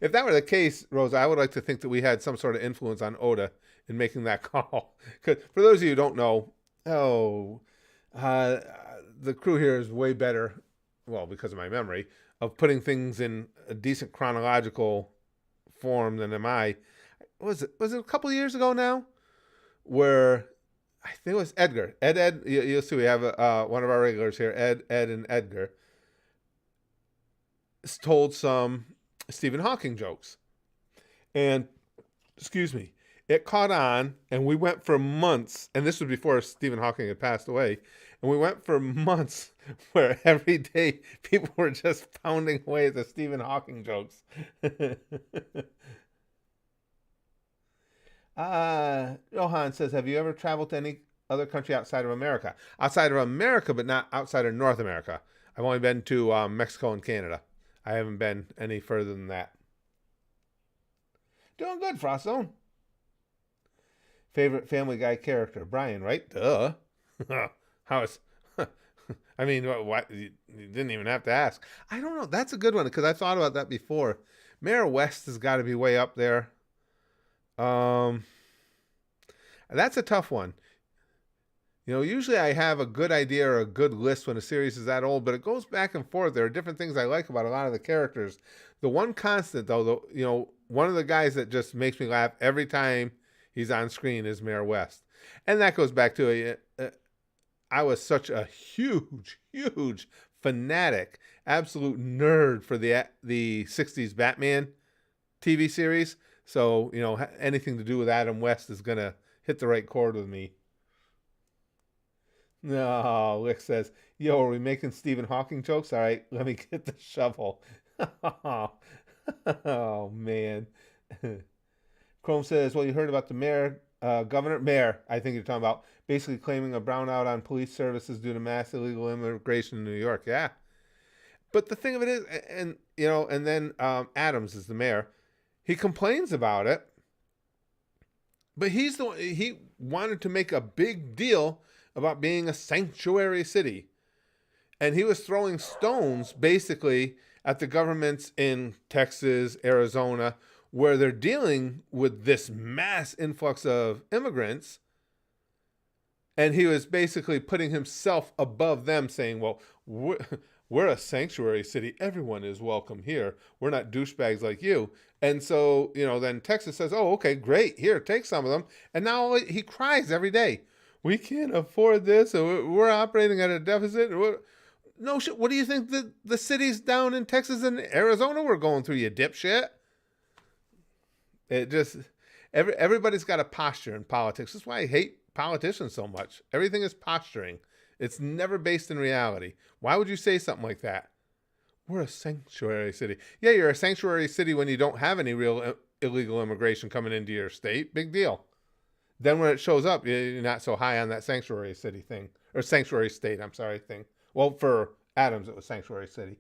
If that were the case, Rosa, I would like to think that we had some sort of influence on Oda in making that call. Because for those of you who don't know, the crew here is way better, well, because of my memory, of putting things in a decent chronological form than am I. Was it a couple of years ago now? Where I think it was Edgar. Ed, you'll see we have one of our regulars here, Ed, and Edgar, told some Stephen Hawking jokes. And, excuse me, it caught on, and we went for months, and this was before Stephen Hawking had passed away, and we went for months where every day people were just pounding away at the Stephen Hawking jokes. Johan says, have you ever traveled to any other country outside of America? Outside of America, but not outside of North America. I've only been to Mexico and Canada. I haven't been any further than that. Doing good, Frostzone. Favorite Family Guy character? Brian, right? Duh. How is... I mean, what? You didn't even have to ask. I don't know. That's a good one, because I thought about that before. Mayor West has got to be way up there. That's a tough one. You know, usually I have a good idea or a good list when a series is that old, but it goes back and forth. There are different things I like about a lot of the characters. The one constant, though, one of the guys that just makes me laugh every time he's on screen is Mayor West. And that goes back to I was such a huge fanatic, absolute nerd for the 60s Batman TV series. So, anything to do with Adam West is going to hit the right chord with me. No, Lick says, yo, are we making Stephen Hawking jokes? All right, let me get the shovel. Oh, man. Chrome says, well, you heard about the mayor, Mayor, I think you're talking about, basically claiming a brownout on police services due to mass illegal immigration in New York. Yeah. But the thing of it is, and then Adams is the mayor. He complains about it, but he wanted to make a big deal about being a sanctuary city. And he was throwing stones basically at the governments in Texas, Arizona, where they're dealing with this mass influx of immigrants. And he was basically putting himself above them, saying, well, we're a sanctuary city. Everyone is welcome here. We're not douchebags like you. And so, then Texas says, oh, okay, great. Here, take some of them. And now he cries every day. We can't afford this. We're operating at a deficit. No shit. What do you think the cities down in Texas and Arizona were going through, you dipshit? It just, everybody's got a posture in politics. That's why I hate politicians so much. Everything is posturing. It's never based in reality. Why would you say something like that? We're a sanctuary city. Yeah, you're a sanctuary city when you don't have any real illegal immigration coming into your state. Big deal. Then when it shows up, you're not so high on that sanctuary city thing. Or sanctuary state, thing. Well, for Adams, it was sanctuary city.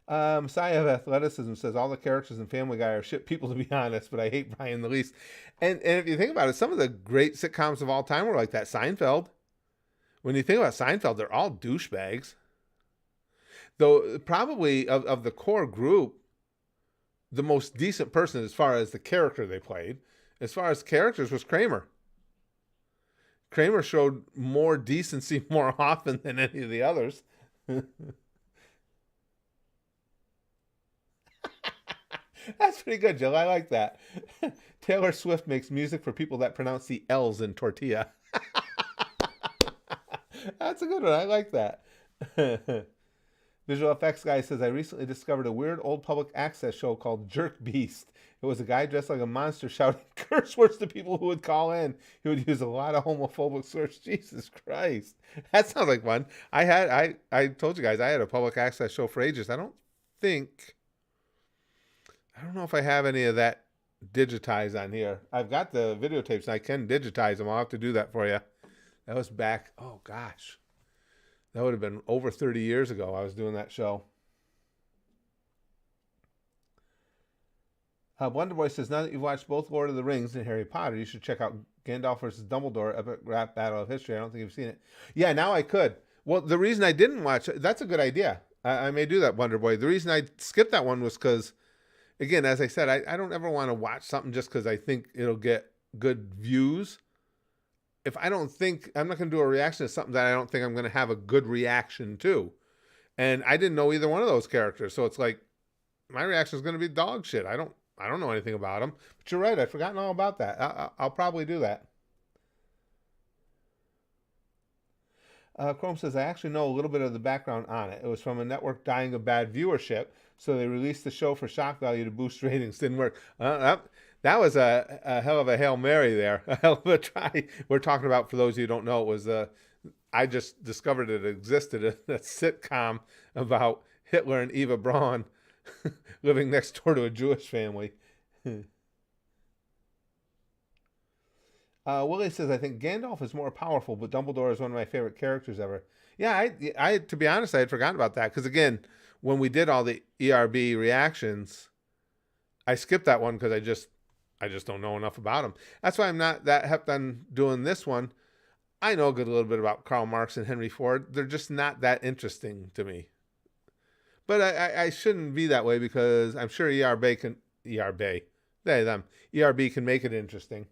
Messiah of Athleticism says, all the characters in Family Guy are shit people, to be honest, but I hate Brian the least. And if you think about it, some of the great sitcoms of all time were like that. Seinfeld. When you think about Seinfeld, they're all douchebags. Though probably of the core group, the most decent person as far as the character they played, as far as characters, was Kramer. Kramer showed more decency more often than any of the others. That's pretty good, Jill. I like that. Taylor Swift makes music for people that pronounce the L's in tortilla. That's a good one. I like that. Visual Effects Guy says, I recently discovered a weird old public access show called Jerk Beast. It was a guy dressed like a monster shouting curse words to people who would call in. He would use a lot of homophobic slurs. Jesus Christ. That sounds like fun. I told you guys, I had a public access show for ages. I don't know if I have any of that digitized on here. I've got the videotapes and I can digitize them. I'll have to do that for you. That was back, oh gosh. That would have been over 30 years ago I was doing that show. Wonderboy says, now that you've watched both Lord of the Rings and Harry Potter, you should check out Gandalf versus Dumbledore, Epic Rap Battle of History. I don't think you've seen it. Yeah, now I could. Well, the reason I didn't watch it, that's a good idea. I may do that, Wonderboy. The reason I skipped that one was because, again, as I said, I don't ever want to watch something just because I think it'll get good views. If I don't think, I'm not going to do a reaction to something that I don't think I'm going to have a good reaction to. And I didn't know either one of those characters. So it's like, my reaction is going to be dog shit. I don't know anything about them. But you're right. I've forgotten all about that. I'll probably do that. Chrome says, I actually know a little bit of the background on it. It was from a network dying of bad viewership, so they released the show for shock value to boost ratings. Didn't work. That was a hell of a Hail Mary there. A hell of a try. We're talking about, for those of you who don't know, it was I just discovered it existed, a sitcom about Hitler and Eva Braun living next door to a Jewish family. Willie says, I think Gandalf is more powerful, but Dumbledore is one of my favorite characters ever. Yeah, I to be honest, I had forgotten about that. Because again, when we did all the ERB reactions, I skipped that one because I just don't know enough about him. That's why I'm not that hep on doing this one. I know a good little bit about Karl Marx and Henry Ford. They're just not that interesting to me. But I shouldn't be that way because I'm sure ERB can make it interesting.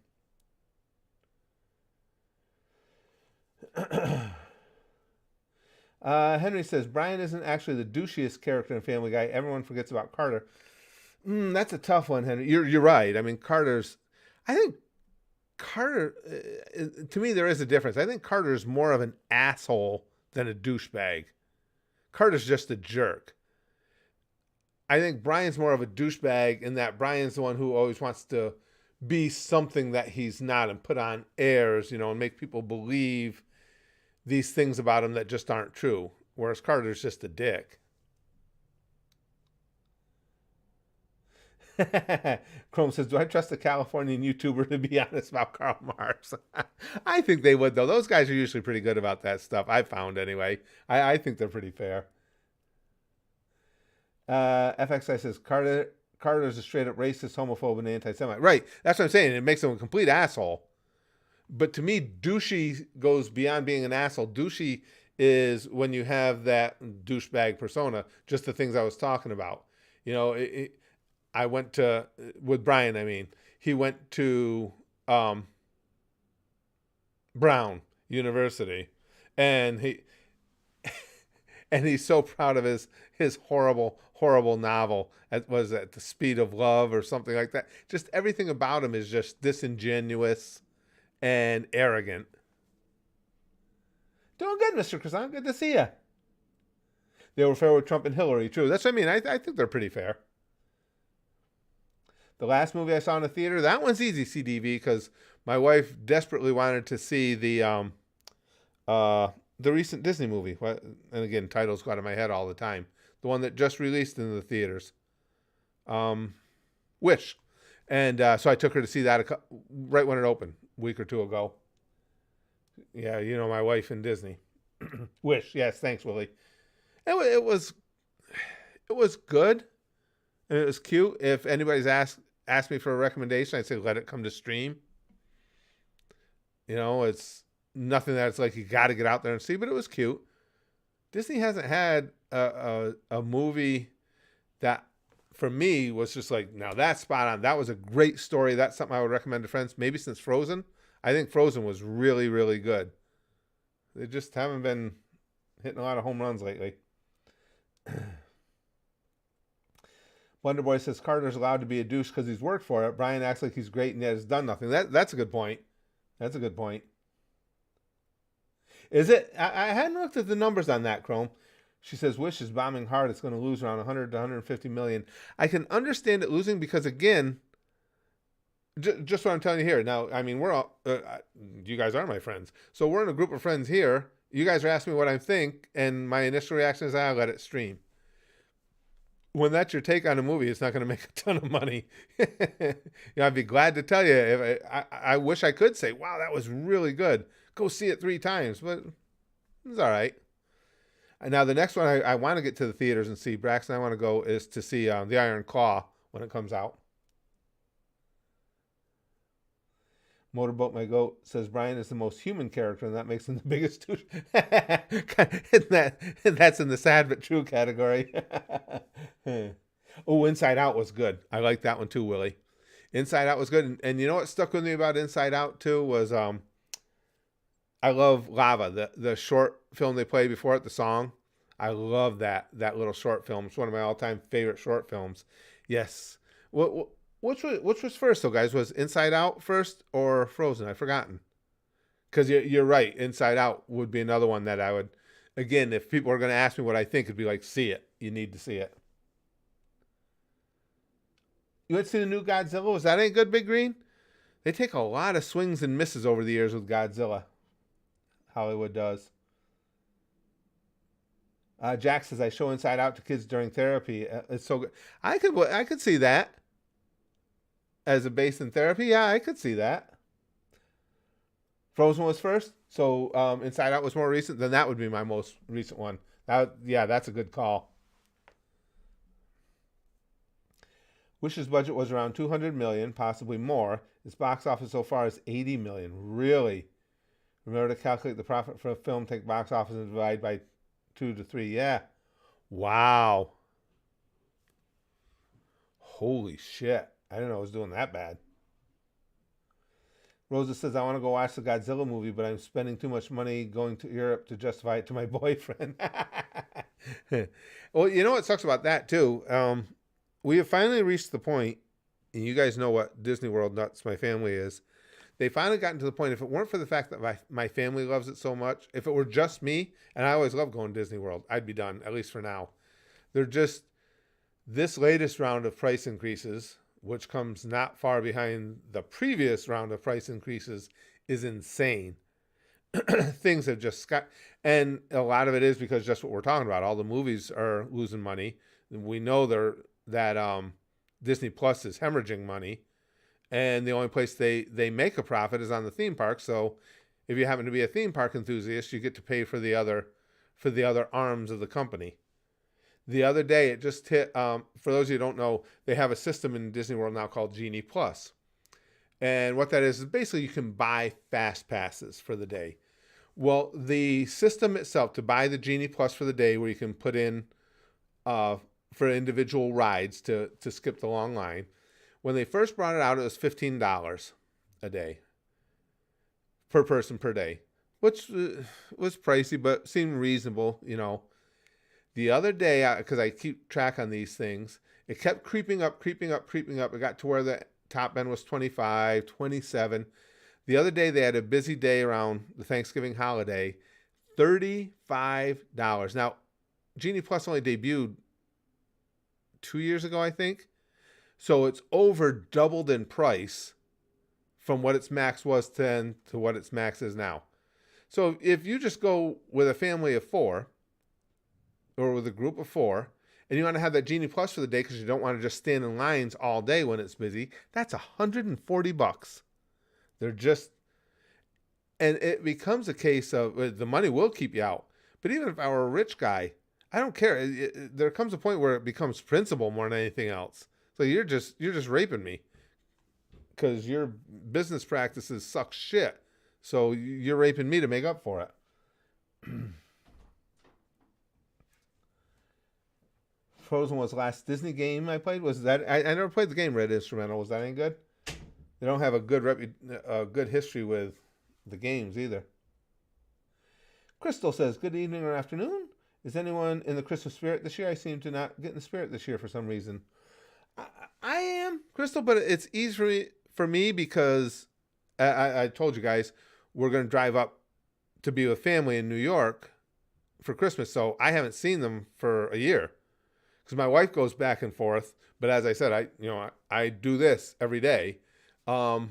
Henry says, Brian isn't actually the douchiest character in Family Guy. Everyone forgets about Carter. That's a tough one, Henry. You're right. I mean, I think Carter, to me, there is a difference. I think Carter is more of an asshole than a douchebag. Carter's just a jerk. I think Brian's more of a douchebag in that Brian's the one who always wants to be something that he's not and put on airs, and make people believe these things about him that just aren't true. Whereas Carter's just a dick. Chrome says, do I trust a Californian YouTuber to be honest about Karl Marx? I think they would, though. Those guys are usually pretty good about that stuff, I've found anyway. I think they're pretty fair. FXI says, Carter's a straight-up racist, homophobe, and anti-Semite. Right, that's what I'm saying. It makes him a complete asshole. But to me, douchey goes beyond being an asshole. Douchey is when you have that douchebag persona, just the things I was talking about. I went to, with Brian, I mean, he went to Brown University, and he's so proud of his horrible novel. Was at The Speed of Love or something like that. Just everything about him is just disingenuous and arrogant. Doing good, Mr. Croissant. Good to see you. They were fair with Trump and Hillary, true. That's what I mean. I think they're pretty fair. The last movie I saw in the theater, that one's easy, CDV, because my wife desperately wanted to see the recent Disney movie. And again, titles go out of my head all the time. The one that just released in the theaters. Wish. And so I took her to see that right when it opened, a week or two ago. Yeah, my wife and Disney. Wish. Yes, thanks, Willie. It was good. And it was cute. If anybody's asked me for a recommendation, I'd say let it come to stream. It's nothing that's like you got to get out there and see, but it was cute. Disney hasn't had a movie that, for me, was just like, now that's spot on. That was a great story. That's something I would recommend to friends, maybe since Frozen. I think Frozen was really, really good. They just haven't been hitting a lot of home runs lately. Wonderboy says Carter's allowed to be a douche because he's worked for it. Brian acts like he's great and yet has done nothing. That's a good point. That's a good point. Is it? I hadn't looked at the numbers on that, Chrome. She says Wish is bombing hard. It's going to lose around 100 to 150 million. I can understand it losing because, again, just what I'm telling you here. Now, I mean, we're all, you guys are my friends. So we're in a group of friends here. You guys are asking me what I think, and my initial reaction is, I'll let it stream. When that's your take on a movie, it's not going to make a ton of money. I'd be glad to tell you. I wish I could say, wow, that was really good. Go see it 3 times, but it's all right. And now the next one I want to get to the theaters and see, Braxton, I want to go, is to see The Iron Claw when it comes out. Motorboat My Goat says Brian is the most human character, and that makes him the biggest douche. That's in the sad but true category. Oh, Inside Out was good. I like that one too, Willie. Inside Out was good, and you know what stuck with me about Inside Out too was I love Lava, the short film they played before it, the song. I love that little short film. It's one of my all-time favorite short films. Yes. Which was first, though, guys? Was Inside Out first or Frozen? I've forgotten. Because you're right. Inside Out would be another one that I would, again, if people are going to ask me what I think, it'd be like, see it. You need to see it. You went to see the new Godzilla? Was that any good, Big Green? They take a lot of swings and misses over the years with Godzilla. Hollywood does. Jack says, I show Inside Out to kids during therapy. It's so good. I could see that. As a base in therapy, yeah, I could see that. Frozen was first, so Inside Out was more recent. Then that would be my most recent one. That's a good call. Wish's budget was around $200 million, possibly more. Its box office so far is $80 million. Really? Remember to calculate the profit for a film, take box office and divide by 2 to 3. Yeah. Wow. Holy shit. I didn't know it was doing that bad. Rosa says, I want to go watch the Godzilla movie, but I'm spending too much money going to Europe to justify it to my boyfriend. Well, you know what sucks about that, too? We have finally reached the point, and you guys know what Disney World nuts my family is. They finally gotten to the point, if it weren't for the fact that my family loves it so much, if it were just me, and I always love going to Disney World, I'd be done, at least for now. They're just, this latest round of price increases, which comes not far behind the previous round of price increases, is insane. Things have just got, and a lot of it is because just what we're talking about. All the movies are losing money. We know that Disney Plus is hemorrhaging money, and the only place they make a profit is on the theme park. So if you happen to be a theme park enthusiast, you get to pay for the other arms of the company. The other day, it just hit, for those of you who don't know, they have a system in Disney World now called Genie Plus. And what that is basically you can buy fast passes for the day. Well, the system itself, to buy the Genie Plus for the day, where you can put in for individual rides to skip the long line, when they first brought it out, it was $15 a day. Per person per day. Which was pricey, but seemed reasonable, you know. The other day, because I keep track on these things, it kept creeping up. It got to where the top end was 25, 27. The other day, they had a busy day around the Thanksgiving holiday, $35. Now, Genie Plus only debuted 2 years ago, I think. So it's over doubled in price from what its max was then to what its max is now. So if you just go with a family of 4, or with a group of 4, and you want to have that Genie Plus for the day because you don't want to just stand in lines all day when it's busy, that's $140. They're just, and it becomes a case of the money will keep you out. But even if I were a rich guy, I don't care. There comes a point where it becomes principle more than anything else. So you're just raping me because your business practices suck shit. So you're raping me to make up for it. Frozen was the last Disney game I played. Was that I never played the game Red Instrumental. Was that any good? They don't have a good history with the games either. Crystal says, good evening or afternoon. Is anyone in the Christmas spirit this year? I seem to not get in the spirit this year for some reason. I am, Crystal, but it's easy for me because I told you guys we're going to drive up to be with family in New York for Christmas. So I haven't seen them for a year. Because my wife goes back and forth, but as I said, I do this every day, so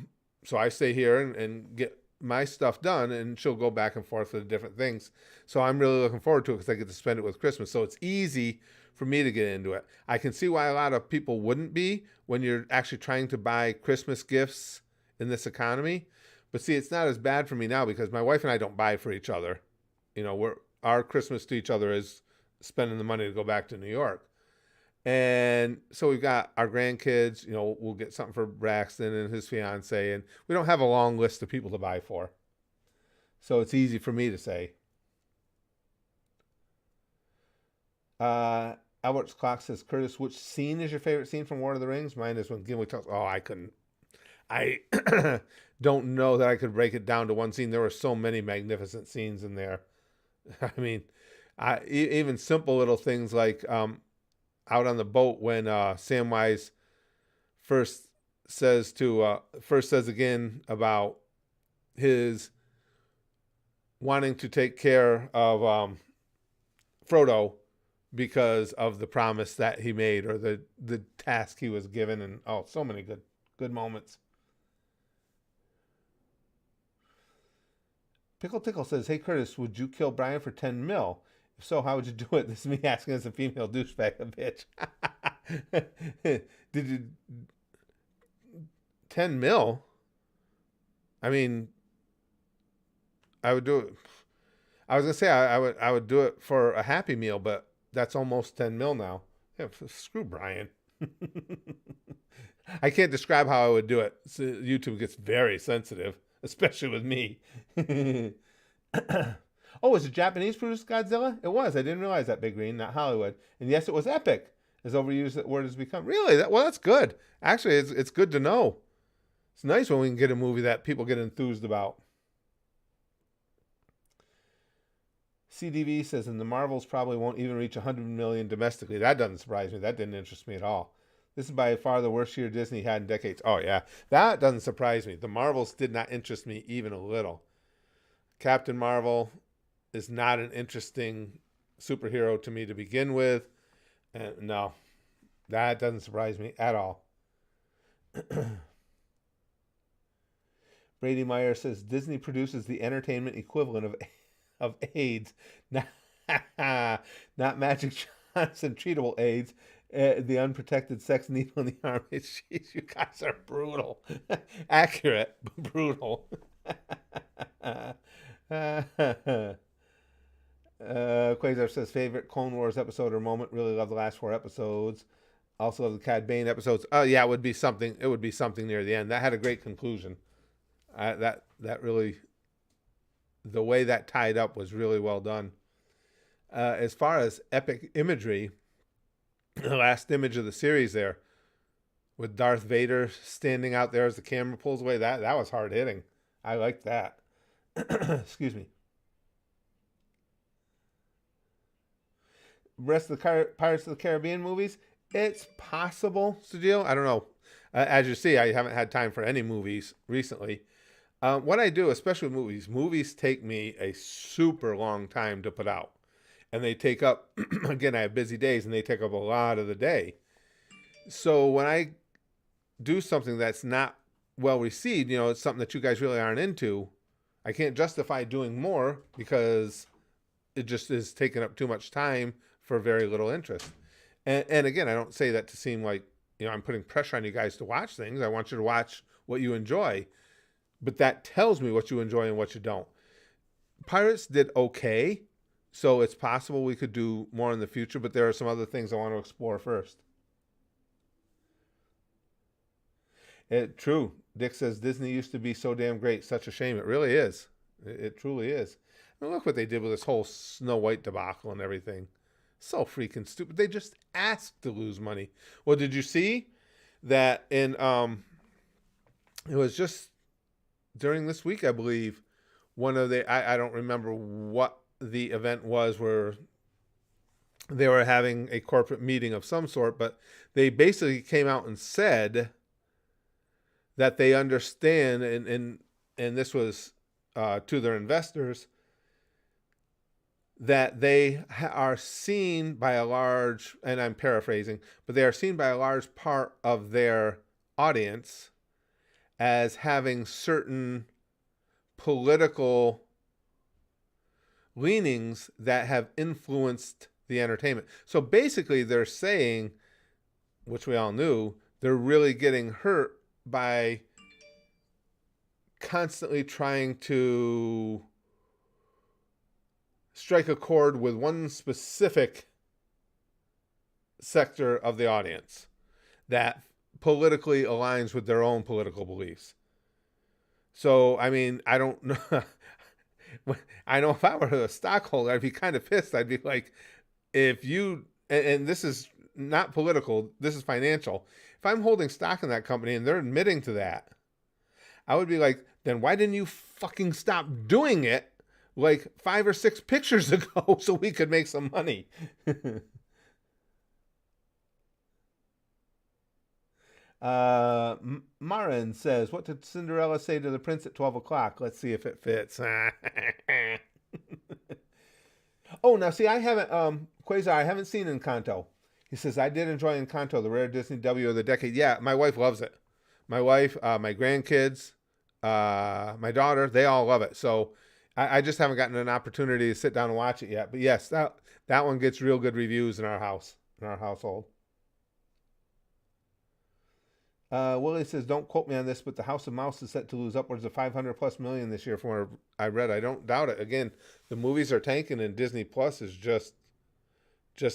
I stay here and get my stuff done, and she'll go back and forth for the different things. So I'm really looking forward to it because I get to spend it with Christmas. So it's easy for me to get into it. I can see why a lot of people wouldn't be when you're actually trying to buy Christmas gifts in this economy. But see, it's not as bad for me now because my wife and I don't buy for each other. You know, our Christmas to each other is spending the money to go back to New York. And so we've got our grandkids, we'll get something for Braxton and his fiance, and we don't have a long list of people to buy for. So it's easy for me to say. Albert's Clock says, Curtis, which scene is your favorite scene from War of the Rings? Mine is when Gimli talks. Oh, I don't know that I could break it down to one scene. There were so many magnificent scenes in there. I mean, even simple little things like out on the boat when Samwise first says again about his wanting to take care of Frodo because of the promise that he made, or the task he was given, and so many good moments. Pickle Tickle says, hey Curtis, would you kill Brian for 10 mil? If so, how would you do it? This is me asking as a female douchebag, a bitch. Did you 10 mil? I mean, I would do it. I was gonna say I would do it for a Happy Meal, but that's almost 10 mil now. Yeah, screw Brian. I can't describe how I would do it. So YouTube gets very sensitive, especially with me. Oh, was it Japanese produced Godzilla? It was. I didn't realize that, Big Green, not Hollywood. And yes, it was epic, as overused that word has become. Really? That's good. Actually, it's good to know. It's nice when we can get a movie that people get enthused about. CDV says, and the Marvels probably won't even reach 100 million domestically. That doesn't surprise me. That didn't interest me at all. This is by far the worst year Disney had in decades. Oh, yeah. That doesn't surprise me. The Marvels did not interest me even a little. Captain Marvel is not an interesting superhero to me to begin with. And no, that doesn't surprise me at all. Brady Meyer says, Disney produces the entertainment equivalent of AIDS, not Magic Johnson treatable AIDS, the unprotected sex needle in the arm. Jeez, you guys are brutal. Accurate, but brutal. Quasar says, favorite Clone Wars episode or moment. Really love the last 4 episodes. Also love the Cad Bane episodes. Oh yeah, it would be something near the end. That had a great conclusion. That really, the way that tied up was really well done. As far as epic imagery, the last image of the series there, with Darth Vader standing out there as the camera pulls away, that was hard hitting. I liked that. Excuse me. Rest of the Pirates of the Caribbean movies, it's possible, Sudil. I don't know. As you see, I haven't had time for any movies recently. What I do, especially with movies take me a super long time to put out. And they take up, again, I have busy days, and they take up a lot of the day. So when I do something that's not well received, it's something that you guys really aren't into, I can't justify doing more because it just is taking up too much time for very little interest. And again, I don't say that to seem like, I'm putting pressure on you guys to watch things. I want you to watch what you enjoy. But that tells me what you enjoy and what you don't. Pirates did okay, so it's possible we could do more in the future, but there are some other things I want to explore first. True. Dick says, Disney used to be so damn great. Such a shame. It really is. It truly is. I mean, look what they did with this whole Snow White debacle and everything. So freaking stupid. They just asked to lose money. Well, did you see that in, it was just during this week, I believe, one of the, I don't remember what the event was where they were having a corporate meeting of some sort, but they basically came out and said that they understand, and this was to their investors, that they are seen by a large, and I'm paraphrasing, but they are seen by a large part of their audience as having certain political leanings that have influenced the entertainment. So basically they're saying, which we all knew, they're really getting hurt by constantly trying to strike a chord with one specific sector of the audience that politically aligns with their own political beliefs. So, I mean, I don't know. I know if I were a stockholder, I'd be kind of pissed. I'd be like, if you, and this is not political, this is financial. If I'm holding stock in that company and they're admitting to that, I would be like, then why didn't you fucking stop doing it like 5 or 6 pictures ago so we could make some money? Marin says, what did Cinderella say to the prince at 12 o'clock? Let's see if it fits. Oh, now see, I haven't, Quasar, I haven't seen Encanto. He says, I did enjoy Encanto, the rare Disney W of the decade. Yeah, my wife loves it. My wife, my grandkids, my daughter, they all love it. So I just haven't gotten an opportunity to sit down and watch it yet. But yes, that one gets real good reviews in our house, in our household. Willie says, don't quote me on this, but the House of Mouse is set to lose upwards of 500+ million this year from what I read. I don't doubt it. Again, the movies are tanking and Disney Plus is just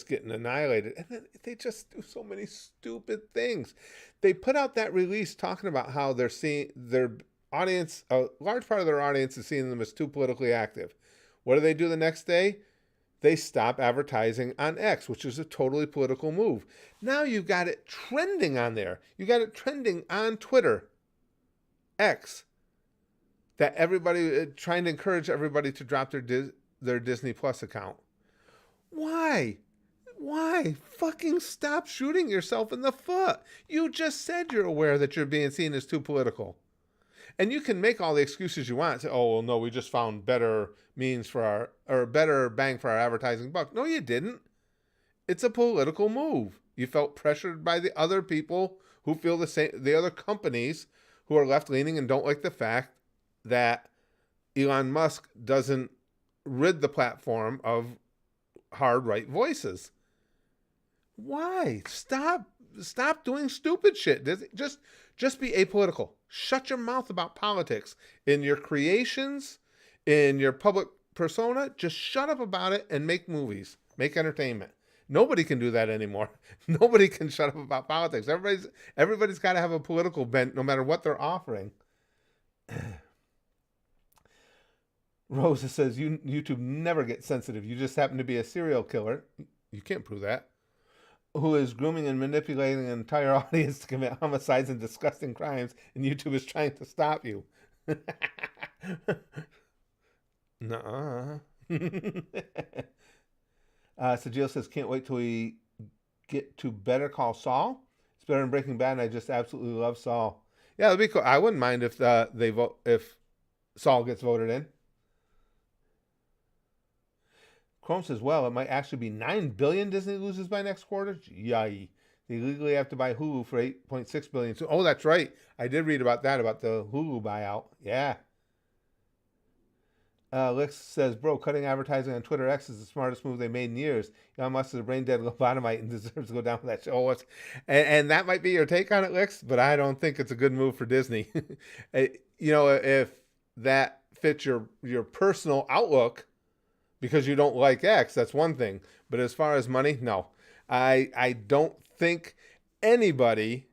getting annihilated. And then they just do so many stupid things. They put out that release talking about how they're seeing their audience, a large part of their audience is seeing them as too politically active. What do they do the next day? They stop advertising on X, which is a totally political move. Now you've got it trending on there. You got it trending on Twitter, X, that everybody trying to encourage everybody to drop their Disney Plus account. Why? Why? Fucking stop shooting yourself in the foot. You just said you're aware that you're being seen as too political. And you can make all the excuses you want. Say, oh, well, no, we just found better means for better bang for our advertising buck. No, you didn't. It's a political move. You felt pressured by the other people who feel the same, the other companies who are left-leaning and don't like the fact that Elon Musk doesn't rid the platform of hard right voices. Why? Stop doing stupid shit. Just be apolitical. Shut your mouth about politics in your creations, in your public persona. Just shut up about it and make movies, make entertainment. Nobody can do that anymore. Nobody can shut up about politics. Everybody's got to have a political bent, no matter what they're offering. Rosa says, YouTube never gets sensitive. You just happen to be a serial killer. You can't prove that. Who is grooming and manipulating an entire audience to commit homicides and disgusting crimes, and YouTube is trying to stop you. Nuh-uh. So Jill says, can't wait till we get to Better Call Saul. It's better than Breaking Bad, and I just absolutely love Saul. Yeah, it'd be cool. I wouldn't mind if if Saul gets voted in. Chrome says, well, it might actually be $9 billion Disney loses by next quarter. Yay. They legally have to buy Hulu for $8.6 billion. So, oh, that's right. I did read about that, about the Hulu buyout. Yeah. Lex says, bro, cutting advertising on Twitter X is the smartest move they made in years. Elon Musk is a brain dead lobotomite and deserves to go down for that show. And that might be your take on it, Lex, but I don't think it's a good move for Disney. If that fits your personal outlook, because you don't like X, that's one thing. But as far as money, no. I don't think anybody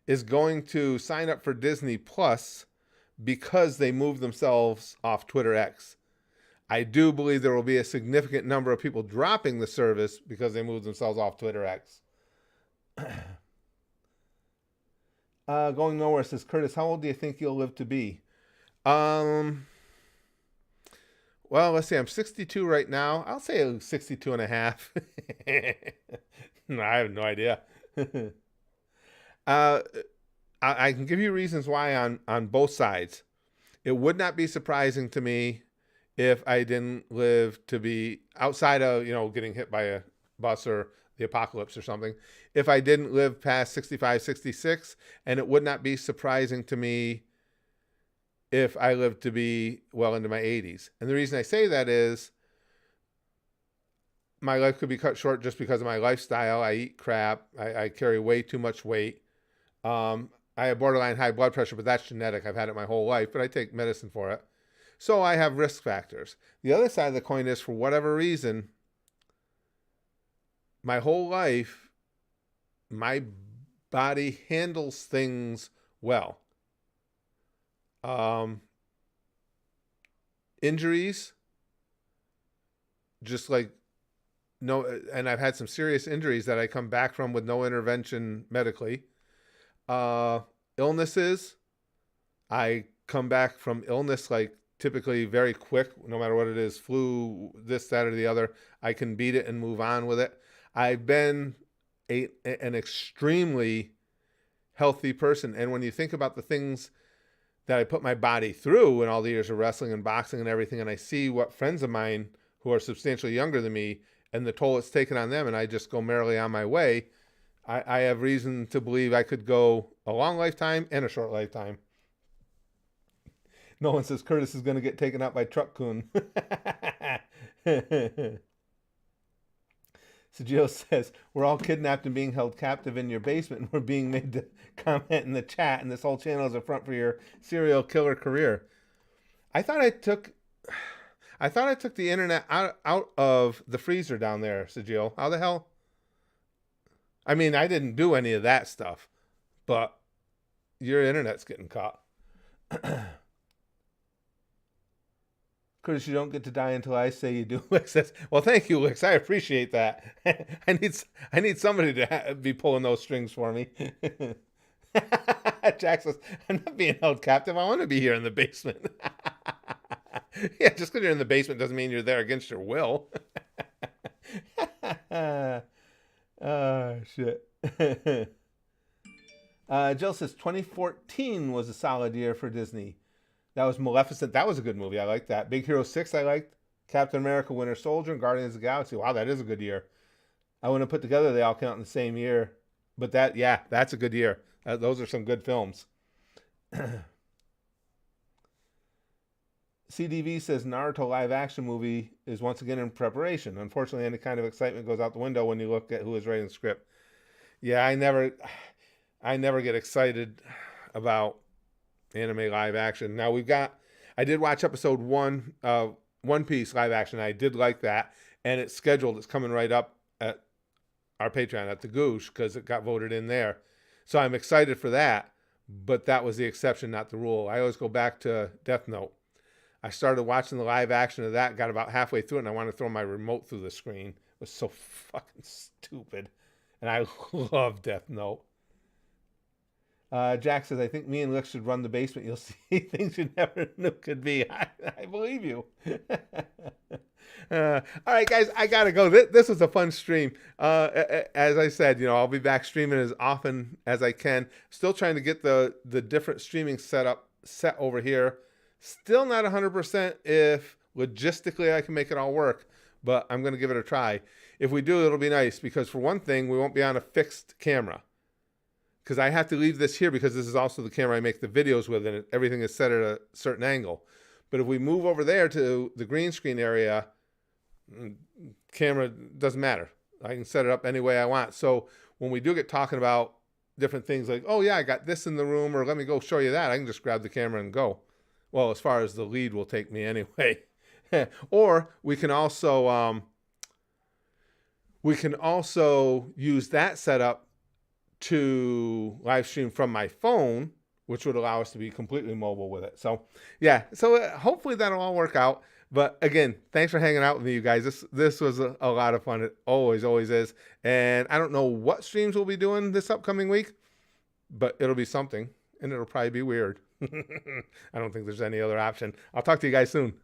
is going to sign up for Disney Plus because they move themselves off Twitter X. I do believe there will be a significant number of people dropping the service because they move themselves off Twitter X. Going nowhere says, Curtis, how old do you think you'll live to be? Well, let's see. I'm 62 right now. I'll say 62 and a half. No, I have no idea. I can give you reasons why on both sides. It would not be surprising to me if I didn't live to be outside of, getting hit by a bus or the apocalypse or something. If I didn't live past 65, 66, and it would not be surprising to me if I live to be well into my 80s. And the reason I say that is my life could be cut short just because of my lifestyle. I eat crap. I carry way too much weight. I have borderline high blood pressure, but that's genetic. I've had it my whole life, but I take medicine for it. So I have risk factors. The other side of the coin is, for whatever reason, my whole life, my body handles things well. Injuries, just like no, and I've had some serious injuries that I come back from with no intervention medically. Illnesses, I come back from illness like typically very quick, no matter what it is, flu, this, that, or the other. I can beat it and move on with it. I've been an extremely healthy person. And when you think about the things that I put my body through in all the years of wrestling and boxing and everything, and I see what friends of mine who are substantially younger than me and the toll it's taken on them, and I just go merrily on my way, I have reason to believe I could go a long lifetime and a short lifetime. No one says Curtis is going to get taken out by Truck Coon. So Gio says, we're all kidnapped and being held captive in your basement, and we're being made to comment in the chat, and this whole channel is a front for your serial killer career. I thought I took the internet out of the freezer down there, Sajil. How the hell? I mean, I didn't do any of that stuff, but your internet's getting caught. Curtis, you don't get to die until I say you do. Lix says, well, thank you, Lix. I appreciate that. I need somebody to be pulling those strings for me. Jack says, I'm not being held captive. I want to be here in the basement. Yeah, just because you're in the basement doesn't mean you're there against your will. Oh, shit. Jill says, 2014 was a solid year for Disney. That was Maleficent. That was a good movie. I liked that. Big Hero 6 I liked. Captain America Winter Soldier and Guardians of the Galaxy. Wow, that is a good year. I wouldn't have put together they all count in the same year. But that's a good year. Those are some good films. CDV says Naruto live action movie is once again in preparation. Unfortunately, any kind of excitement goes out the window when you look at who is writing the script. Yeah, I never get excited about anime live action. Now I did watch episode 1 of One Piece live action. I did like that, and it's scheduled. It's coming right up at our Patreon at the Goosh because it got voted in there. So I'm excited for that, but that was the exception, not the rule. I always go back to Death Note. I started watching the live action of that, got about halfway through it, and I wanted to throw my remote through the screen. It was so fucking stupid. And I love Death Note. Jack says, I think me and Lick should run the basement. You'll see things you never knew could be. I believe you. All right, guys, I got to go. This was a fun stream. As I said, I'll be back streaming as often as I can. Still trying to get the different streaming set over here. Still not 100% if logistically I can make it all work, but I'm going to give it a try. If we do, it'll be nice because for one thing, we won't be on a fixed camera. Because I have to leave this here because this is also the camera I make the videos with, and everything is set at a certain angle. But if we move over there to the green screen area, camera doesn't matter. I can set it up any way I want. So when we do get talking about different things like, oh yeah, I got this in the room, or let me go show you that, I can just grab the camera and go. Well, as far as the lead will take me anyway. Or we can also use that setup to live stream from my phone, which would allow us to be completely mobile with it. So yeah, hopefully that'll all work out. But again, thanks for hanging out with me, you guys. This was a lot of fun. It always is. And I don't know what streams we'll be doing this upcoming week, but it'll be something, and it'll probably be weird. I don't think there's any other option. I'll talk to you guys soon.